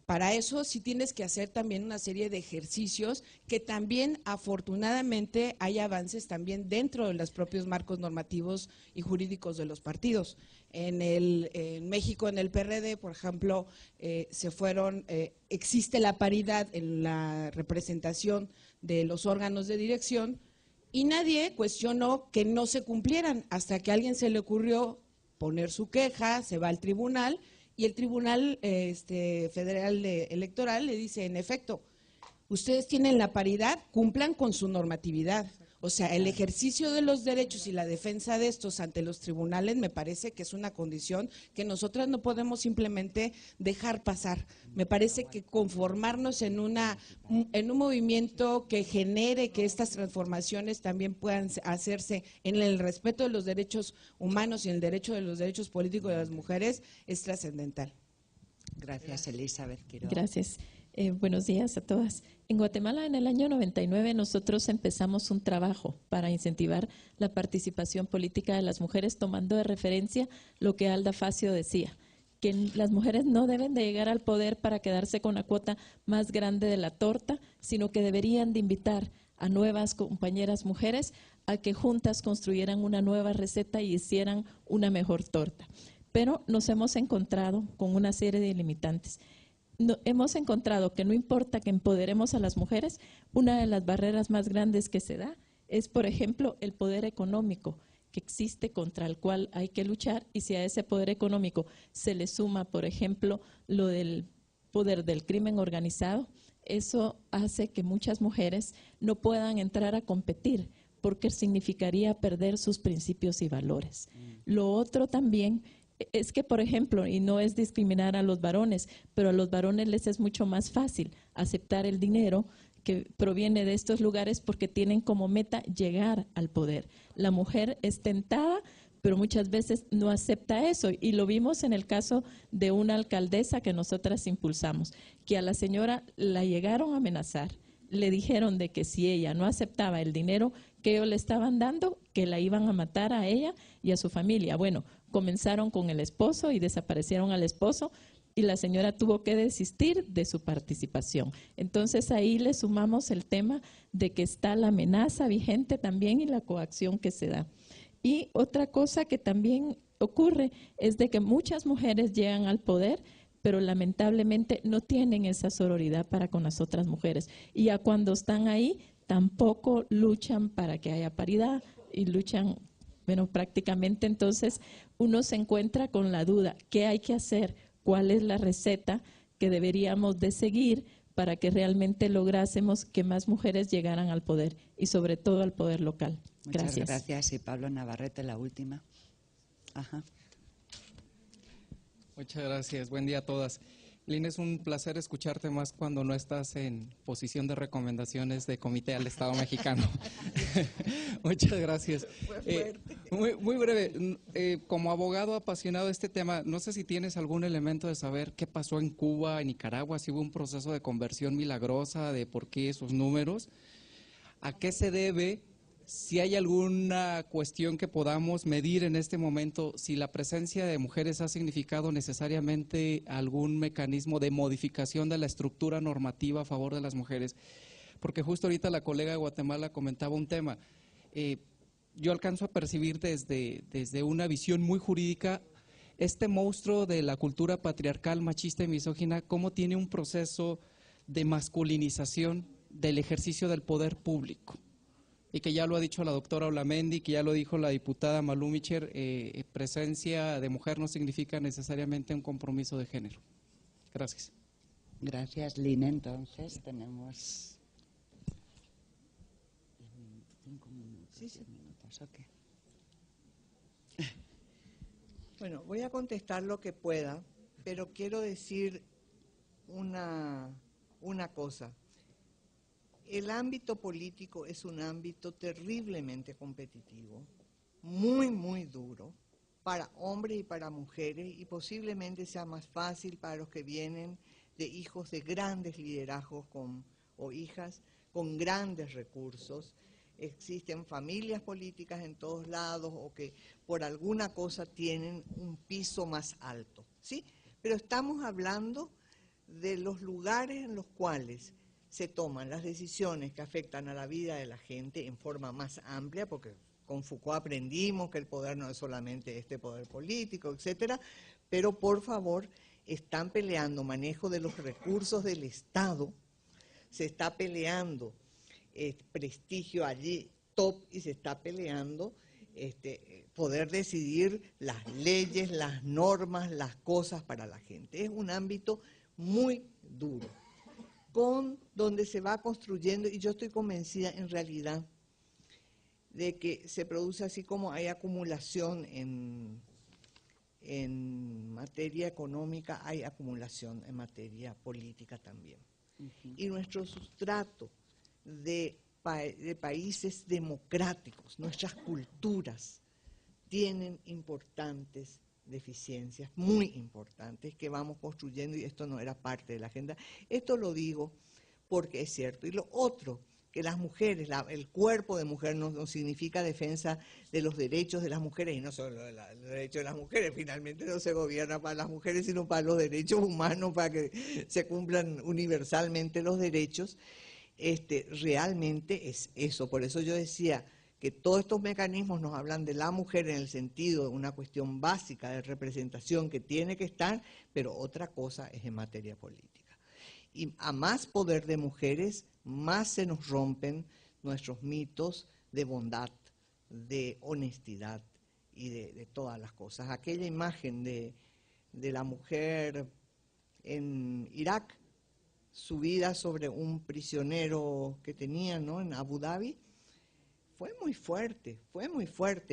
Para eso sí tienes que hacer también una serie de ejercicios que también afortunadamente hay avances también dentro de los propios marcos normativos y jurídicos de los partidos. En México, en el PRD, por ejemplo, existe la paridad en la representación de los órganos de dirección y nadie cuestionó que no se cumplieran hasta que a alguien se le ocurrió poner su queja, se va al tribunal. Y el Tribunal Federal Electoral le dice, en efecto, ustedes tienen la paridad, cumplan con su normatividad. O sea, el ejercicio de los derechos y la defensa de estos ante los tribunales me parece que es una condición que nosotras no podemos simplemente dejar pasar. Me parece que conformarnos en un movimiento que genere que estas transformaciones también puedan hacerse en el respeto de los derechos humanos y en el derecho de los derechos políticos de las mujeres es trascendental. Gracias, Elizabeth Quiroga. Gracias. Buenos días a todas. En Guatemala, en el año 99, nosotros empezamos un trabajo para incentivar la participación política de las mujeres, tomando de referencia lo que Alda Facio decía, que las mujeres no deben de llegar al poder para quedarse con la cuota más grande de la torta, sino que deberían de invitar a nuevas compañeras mujeres a que juntas construyeran una nueva receta y hicieran una mejor torta. Pero nos hemos encontrado con una serie de limitantes. Hemos encontrado que no importa que empoderemos a las mujeres, una de las barreras más grandes que se da es, por ejemplo, el poder económico que existe contra el cual hay que luchar, y si a ese poder económico se le suma, por ejemplo, lo del poder del crimen organizado, eso hace que muchas mujeres no puedan entrar a competir porque significaría perder sus principios y valores. Lo otro también es que, por ejemplo, y no es discriminar a los varones, pero a los varones les es mucho más fácil aceptar el dinero que proviene de estos lugares porque tienen como meta llegar al poder. La mujer es tentada, pero muchas veces no acepta eso, y lo vimos en el caso de una alcaldesa que nosotras impulsamos, que a la señora la llegaron a amenazar, le dijeron de que si ella no aceptaba el dinero que ellos le estaban dando, que la iban a matar a ella y a su familia. Bueno, comenzaron con el esposo y desaparecieron al esposo y la señora tuvo que desistir de su participación. Entonces ahí le sumamos el tema de que está la amenaza vigente también y la coacción que se da. Y otra cosa que también ocurre es de que muchas mujeres llegan al poder, pero lamentablemente no tienen esa sororidad para con las otras mujeres. Y ya cuando están ahí, tampoco luchan para que haya paridad y luchan, bueno, prácticamente. Entonces uno se encuentra con la duda, ¿qué hay que hacer? ¿Cuál es la receta que deberíamos de seguir para que realmente lográsemos que más mujeres llegaran al poder y sobre todo al poder local? Muchas gracias. Y Pablo Navarrete, la última. Ajá. Muchas gracias. Buen día a todas. Line, es un placer escucharte más cuando no estás en posición de recomendaciones de Comité al Estado Mexicano. Muchas gracias. Muy breve, como abogado apasionado de este tema, no sé si tienes algún elemento de saber qué pasó en Cuba, en Nicaragua, si hubo un proceso de conversión milagrosa, de por qué esos números, a qué se debe, si hay alguna cuestión que podamos medir en este momento, si la presencia de mujeres ha significado necesariamente algún mecanismo de modificación de la estructura normativa a favor de las mujeres. Porque justo ahorita la colega de Guatemala comentaba un tema. Yo alcanzo a percibir desde una visión muy jurídica este monstruo de la cultura patriarcal, machista y misógina, cómo tiene un proceso de masculinización del ejercicio del poder público. Y que ya lo ha dicho la doctora Olamendi, que ya lo dijo la diputada Malú Micher, presencia de mujer no significa necesariamente un compromiso de género. Gracias. Gracias, Line. Entonces tenemos 5 minutos. Sí, sí. 10 minutos, ok. Bueno, voy a contestar lo que pueda, pero quiero decir una cosa. El ámbito político es un ámbito terriblemente competitivo, muy, muy duro, para hombres y para mujeres, y posiblemente sea más fácil para los que vienen de hijos de grandes liderazgos o hijas con grandes recursos. Existen familias políticas en todos lados o que por alguna cosa tienen un piso más alto, ¿sí? Pero estamos hablando de los lugares en los cuales se toman las decisiones que afectan a la vida de la gente en forma más amplia, porque con Foucault aprendimos que el poder no es solamente este poder político, etcétera, pero por favor, están peleando manejo de los recursos del Estado, se está peleando prestigio allí top y se está peleando poder decidir las leyes, las normas, las cosas para la gente. Es un ámbito muy duro, donde se va construyendo, y yo estoy convencida en realidad de que se produce así como hay acumulación en materia económica, hay acumulación en materia política también. Y nuestro sustrato de países democráticos, nuestras culturas, tienen importantes deficiencias, muy importantes, que vamos construyendo, y esto no era parte de la agenda. Esto lo digo porque es cierto. Y lo otro, que las mujeres, el cuerpo de mujer no significa defensa de los derechos de las mujeres, y no solo el derecho de las mujeres, finalmente no se gobierna para las mujeres, sino para los derechos humanos, para que se cumplan universalmente los derechos. Realmente es eso. Por eso yo decía que todos estos mecanismos nos hablan de la mujer en el sentido de una cuestión básica de representación que tiene que estar, pero otra cosa es en materia política. Y a más poder de mujeres, más se nos rompen nuestros mitos de bondad, de honestidad y de todas las cosas. Aquella imagen de la mujer en Irak, subida sobre un prisionero que tenía, ¿no?, en Abu Dhabi, fue muy fuerte,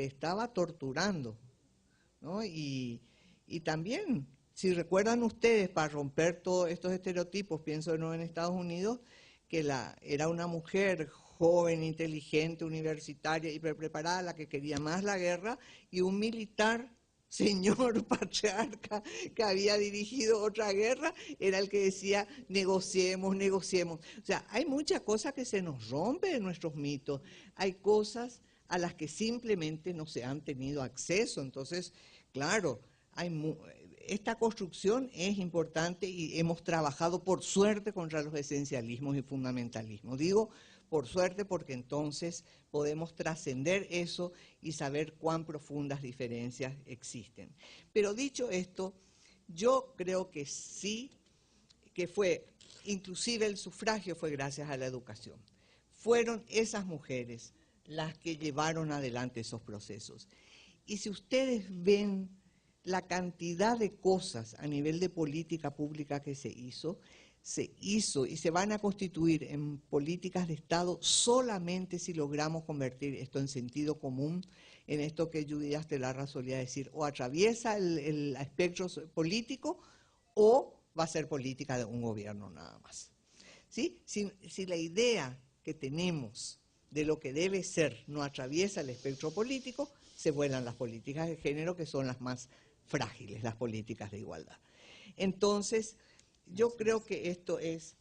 estaba torturando, ¿no? Y también, si recuerdan ustedes, para romper todos estos estereotipos, pienso en Estados Unidos, que era una mujer joven, inteligente, universitaria, hiperpreparada, la que quería más la guerra, y un militar, señor patriarca, que había dirigido otra guerra, era el que decía, negociemos, negociemos. O sea, hay muchas cosas que se nos rompen en nuestros mitos, hay cosas a las que simplemente no se han tenido acceso. Entonces, claro, esta construcción es importante y hemos trabajado por suerte contra los esencialismos y fundamentalismos. Digo por suerte porque entonces podemos trascender eso y saber cuán profundas diferencias existen. Pero dicho esto, yo creo que sí, que inclusive el sufragio fue gracias a la educación. Fueron esas mujeres las que llevaron adelante esos procesos. Y si ustedes ven la cantidad de cosas a nivel de política pública que se hizo y se van a constituir en políticas de Estado solamente si logramos convertir esto en sentido común, en esto que Judith Astelarra solía decir, o atraviesa el espectro político o va a ser política de un gobierno nada más. ¿Sí? Si la idea que tenemos de lo que debe ser no atraviesa el espectro político, se vuelan las políticas de género, que son las más frágiles, las políticas de igualdad. Entonces, yo creo que esto es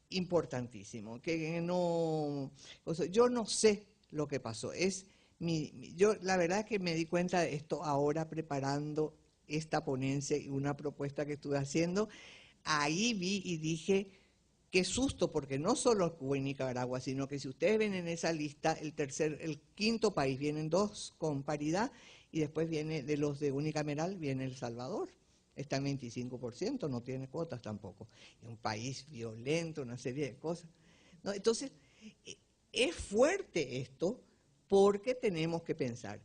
importantísimo, que no, o sea, yo no sé lo que pasó, yo la verdad es que me di cuenta de esto ahora preparando esta ponencia y una propuesta que estuve haciendo. Ahí vi y dije, qué susto, porque no solo Cuba y Nicaragua, sino que si ustedes ven en esa lista, el quinto país, vienen dos con paridad, y después viene de los de unicameral, viene El Salvador. Está en 25%, no tiene cuotas tampoco. Es un país violento, una serie de cosas. ¿No? Entonces, es fuerte esto porque tenemos que pensar.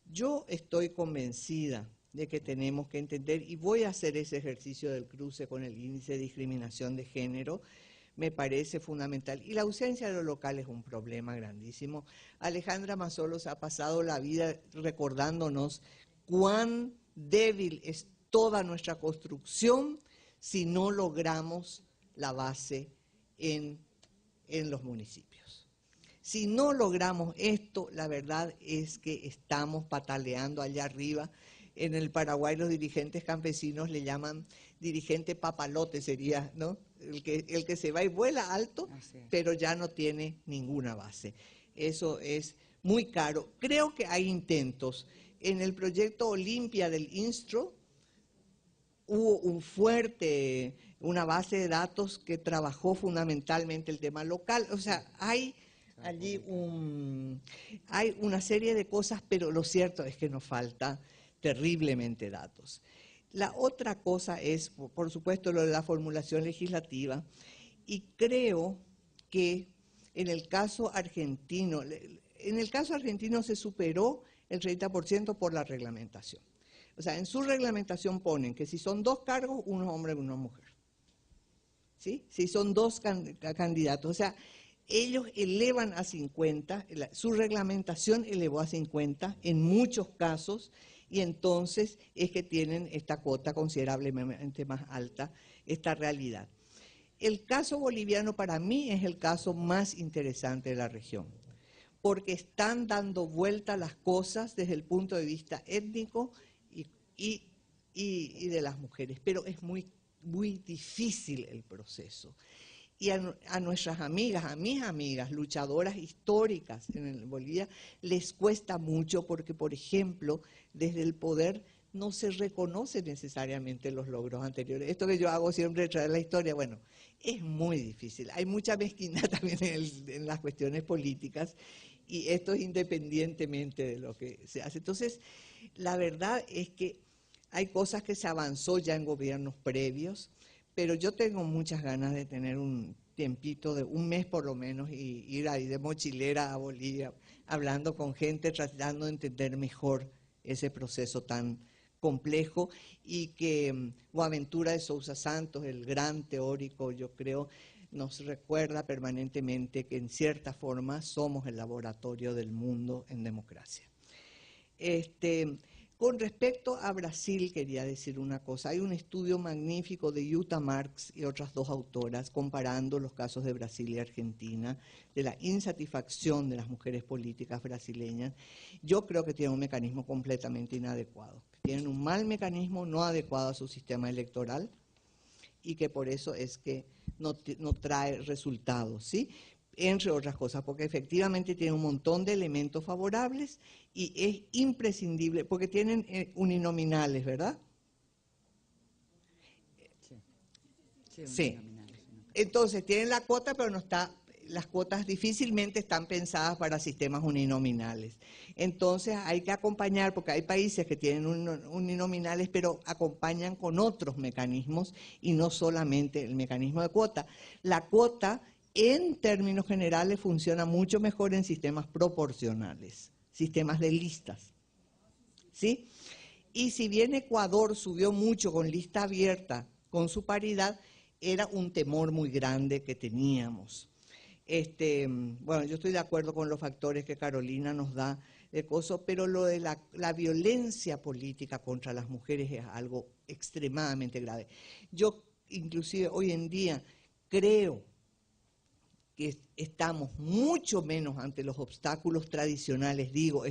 Yo estoy convencida de que tenemos que entender, y voy a hacer ese ejercicio del cruce con el índice de discriminación de género, me parece fundamental. Y la ausencia de lo local es un problema grandísimo. Alejandra Mazzolos ha pasado la vida recordándonos cuán débil es toda nuestra construcción si no logramos la base en los municipios. Si no logramos esto, la verdad es que estamos pataleando allá arriba. En el Paraguay los dirigentes campesinos le llaman dirigente papalote, sería, ¿no? El que se va y vuela alto, pero ya no tiene ninguna base. Eso es muy caro. Creo que hay intentos. En el proyecto Olimpia del INSTRO hubo una base de datos que trabajó fundamentalmente el tema local. O sea, hay allí hay una serie de cosas, pero lo cierto es que nos falta terriblemente datos. La otra cosa es, por supuesto, lo de la formulación legislativa, y creo que en el caso argentino se superó el 30% por la reglamentación. O sea, en su reglamentación ponen que si son 2 cargos, uno es hombre y una mujer. ¿Sí? Si son 2 candidatos, o sea, ellos elevan a 50, su reglamentación elevó a 50 en muchos casos, y entonces es que tienen esta cuota considerablemente más alta, esta realidad. El caso boliviano para mí es el caso más interesante de la región, porque están dando vuelta las cosas desde el punto de vista étnico y de las mujeres, pero es muy, muy difícil el proceso. Y a nuestras amigas, a mis amigas, luchadoras históricas en Bolivia, les cuesta mucho porque, por ejemplo, desde el poder no se reconocen necesariamente los logros anteriores. Esto que yo hago siempre de traer la historia, bueno, es muy difícil. Hay mucha mezquindad también en las cuestiones políticas, y esto es independientemente de lo que se hace. Entonces, la verdad es que hay cosas que se avanzó ya en gobiernos previos, pero yo tengo muchas ganas de tener un tiempito de un mes por lo menos y ir ahí de mochilera a Bolivia, hablando con gente, tratando de entender mejor ese proceso tan complejo, y que Boaventura de Sousa Santos, el gran teórico, yo creo, nos recuerda permanentemente que en cierta forma somos el laboratorio del mundo en democracia. Con respecto a Brasil, quería decir una cosa. Hay un estudio magnífico de Jutta Marx y otras 2 autoras comparando los casos de Brasil y Argentina, de la insatisfacción de las mujeres políticas brasileñas. Yo creo que tienen un mecanismo completamente inadecuado. Tienen un mal mecanismo no adecuado a su sistema electoral, y que por eso es que no trae resultados, ¿sí? Entre otras cosas, porque efectivamente tiene un montón de elementos favorables y es imprescindible, porque tienen uninominales, ¿verdad? Sí. Entonces, tienen la cuota, pero no está, las cuotas difícilmente están pensadas para sistemas uninominales. Entonces, hay que acompañar, porque hay países que tienen uninominales, pero acompañan con otros mecanismos y no solamente el mecanismo de cuota. La cuota, en términos generales, funciona mucho mejor en sistemas proporcionales, sistemas de listas, ¿sí? Y si bien Ecuador subió mucho con lista abierta, con su paridad, era un temor muy grande que teníamos. Bueno, yo estoy de acuerdo con los factores que Carolina nos da cosas, pero lo de la violencia política contra las mujeres es algo extremadamente grave. Yo inclusive hoy en día creo que estamos mucho menos ante los obstáculos tradicionales, digo,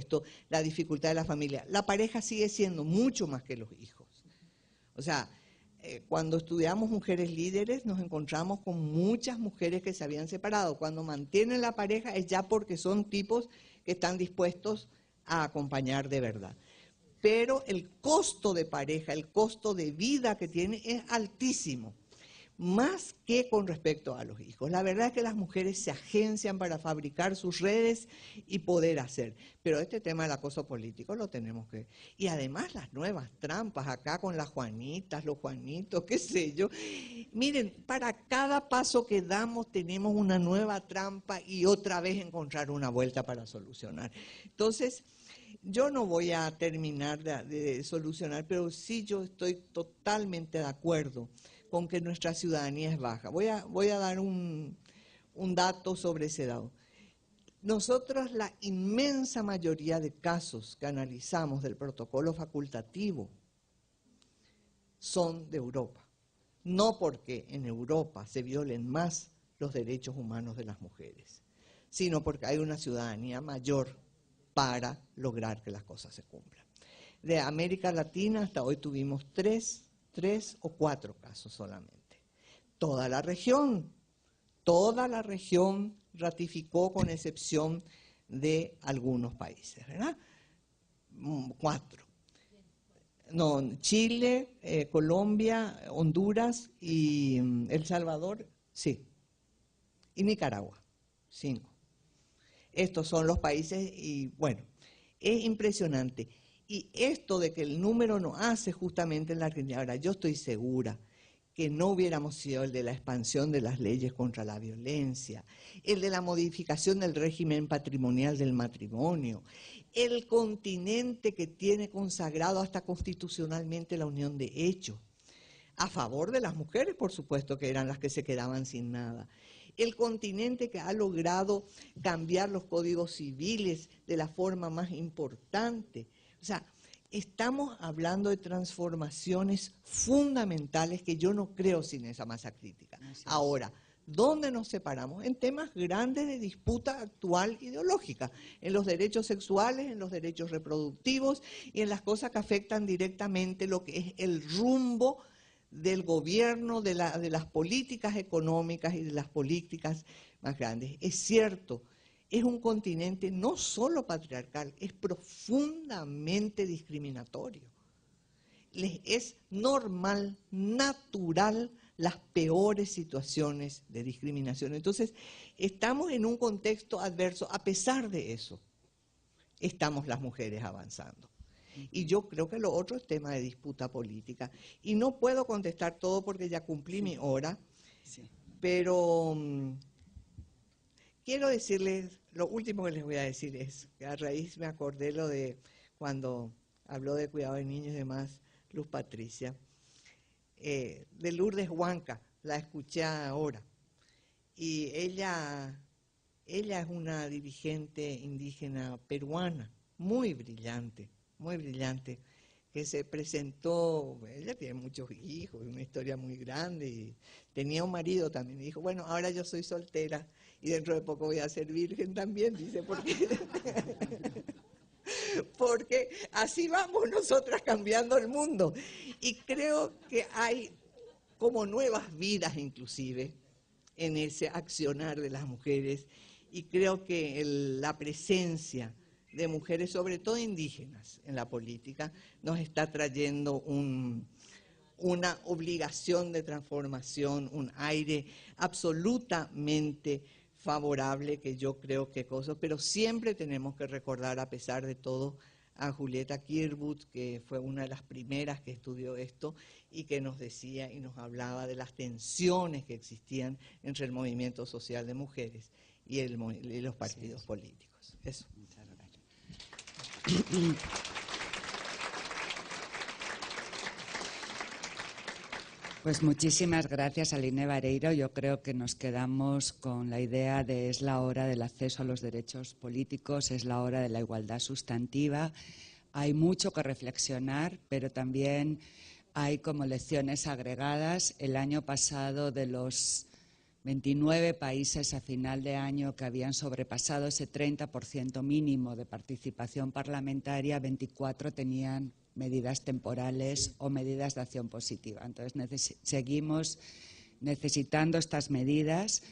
la dificultad de la familia. La pareja sigue siendo mucho más que los hijos. O sea, cuando estudiamos mujeres líderes nos encontramos con muchas mujeres que se habían separado. Cuando mantienen la pareja es ya porque son tipos que están dispuestos a acompañar de verdad. Pero el costo de pareja, el costo de vida que tiene es altísimo, más que con respecto a los hijos. La verdad es que las mujeres se agencian para fabricar sus redes y poder hacer. Pero este tema del acoso político lo tenemos que... Y además las nuevas trampas acá con las Juanitas, los Juanitos, qué sé yo. Miren, para cada paso que damos tenemos una nueva trampa y otra vez encontrar una vuelta para solucionar. Entonces, yo no voy a terminar de solucionar, pero sí yo estoy totalmente de acuerdo con que nuestra ciudadanía es baja. Voy a dar un dato sobre ese dato. Nosotros la inmensa mayoría de casos que analizamos del protocolo facultativo son de Europa. No porque en Europa se violen más los derechos humanos de las mujeres, sino porque hay una ciudadanía mayor para lograr que las cosas se cumplan. De América Latina hasta hoy tuvimos tres o cuatro casos solamente. Toda la región ratificó con excepción de algunos países, ¿verdad? 4. No, Chile, Colombia, Honduras y El Salvador, sí. Y Nicaragua, 5. Estos son los países y bueno, es impresionante. Y esto de que el número no hace justamente en la Argentina. Ahora, yo estoy segura que no hubiéramos sido el de la expansión de las leyes contra la violencia, el de la modificación del régimen patrimonial del matrimonio, el continente que tiene consagrado hasta constitucionalmente la unión de hecho, a favor de las mujeres, por supuesto, que eran las que se quedaban sin nada. El continente que ha logrado cambiar los códigos civiles de la forma más importante. O sea, estamos hablando de transformaciones fundamentales que yo no creo sin esa masa crítica. Ahora, ¿dónde nos separamos? En temas grandes de disputa actual ideológica, en los derechos sexuales, en los derechos reproductivos y en las cosas que afectan directamente lo que es el rumbo del gobierno, de las políticas económicas y de las políticas más grandes. Es cierto, es un continente no solo patriarcal, es profundamente discriminatorio. Les es normal, natural, las peores situaciones de discriminación. Entonces, estamos en un contexto adverso. A pesar de eso, estamos las mujeres avanzando. Y yo creo que lo otro es tema de disputa política. Y no puedo contestar todo porque ya cumplí mi hora, pero quiero decirles, lo último que les voy a decir es que a raíz me acordé lo de cuando habló de cuidado de niños y demás, Luz Patricia, de Lourdes Huanca, la escuché ahora. Y ella es una dirigente indígena peruana, muy brillante, que se presentó, ella tiene muchos hijos, una historia muy grande, y tenía un marido también, y dijo, bueno, ahora yo soy soltera y dentro de poco voy a ser virgen también, dice, porque así vamos nosotras cambiando el mundo. Y creo que hay como nuevas vidas inclusive en ese accionar de las mujeres, y creo que la presencia de mujeres, sobre todo indígenas, en la política, nos está trayendo una obligación de transformación, un aire absolutamente favorable que yo creo que cosas, pero siempre tenemos que recordar, a pesar de todo, a Julieta Kirwood, que fue una de las primeras que estudió esto y que nos decía y nos hablaba de las tensiones que existían entre el movimiento social de mujeres y los partidos políticos. Eso. Muchas gracias. Pues muchísimas gracias, Aline Vareiro. Yo creo que nos quedamos con la idea de es la hora del acceso a los derechos políticos, es la hora de la igualdad sustantiva. Hay mucho que reflexionar, pero también hay como lecciones agregadas. El año pasado, de los 29 países a final de año que habían sobrepasado ese 30% mínimo de participación parlamentaria, 24 tenían medidas temporales o medidas de acción positiva. Entonces seguimos necesitando estas medidas.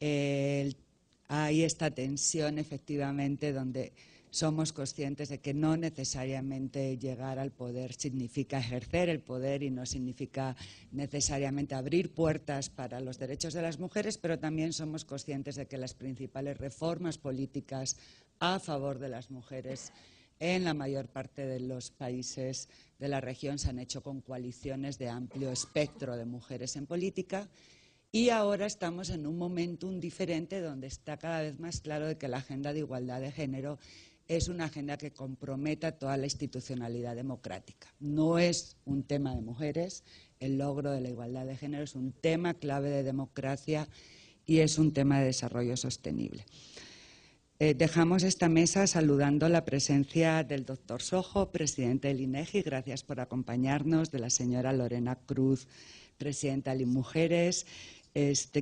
Hay esta tensión efectivamente donde somos conscientes de que no necesariamente llegar al poder significa ejercer el poder y no significa necesariamente abrir puertas para los derechos de las mujeres, pero también somos conscientes de que las principales reformas políticas a favor de las mujeres en la mayor parte de los países de la región se han hecho con coaliciones de amplio espectro de mujeres en política, y ahora estamos en un momentum diferente donde está cada vez más claro de que la agenda de igualdad de género es una agenda que comprometa toda la institucionalidad democrática. No es un tema de mujeres, el logro de la igualdad de género es un tema clave de democracia y es un tema de desarrollo sostenible. Dejamos esta mesa saludando la presencia del doctor Sojo, presidente del INEGI, gracias por acompañarnos, de la señora Lorena Cruz, presidenta de Mujeres.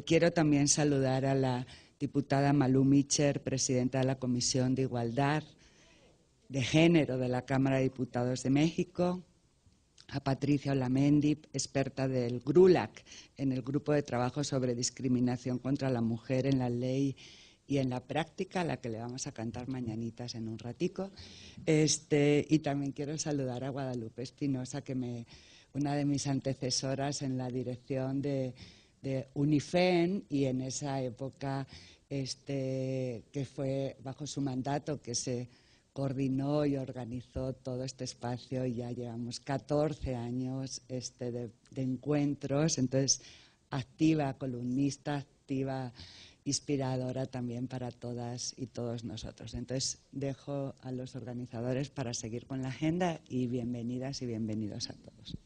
Quiero también saludar a la diputada Malú Micher, presidenta de la Comisión de Igualdad de Género de la Cámara de Diputados de México, a Patricia Olamendi, experta del GRULAC, en el Grupo de Trabajo sobre Discriminación contra la Mujer en la Ley y en la Práctica, a la que le vamos a cantar mañanitas en un ratico. Y también quiero saludar a Guadalupe Espinosa, una de mis antecesoras en la dirección de UNIFEN, y en esa época que fue bajo su mandato que se coordinó y organizó todo este espacio, y ya llevamos 14 años de encuentros, entonces activa, columnista, activa, inspiradora también para todas y todos nosotros. Entonces dejo a los organizadores para seguir con la agenda, y bienvenidas y bienvenidos a todos.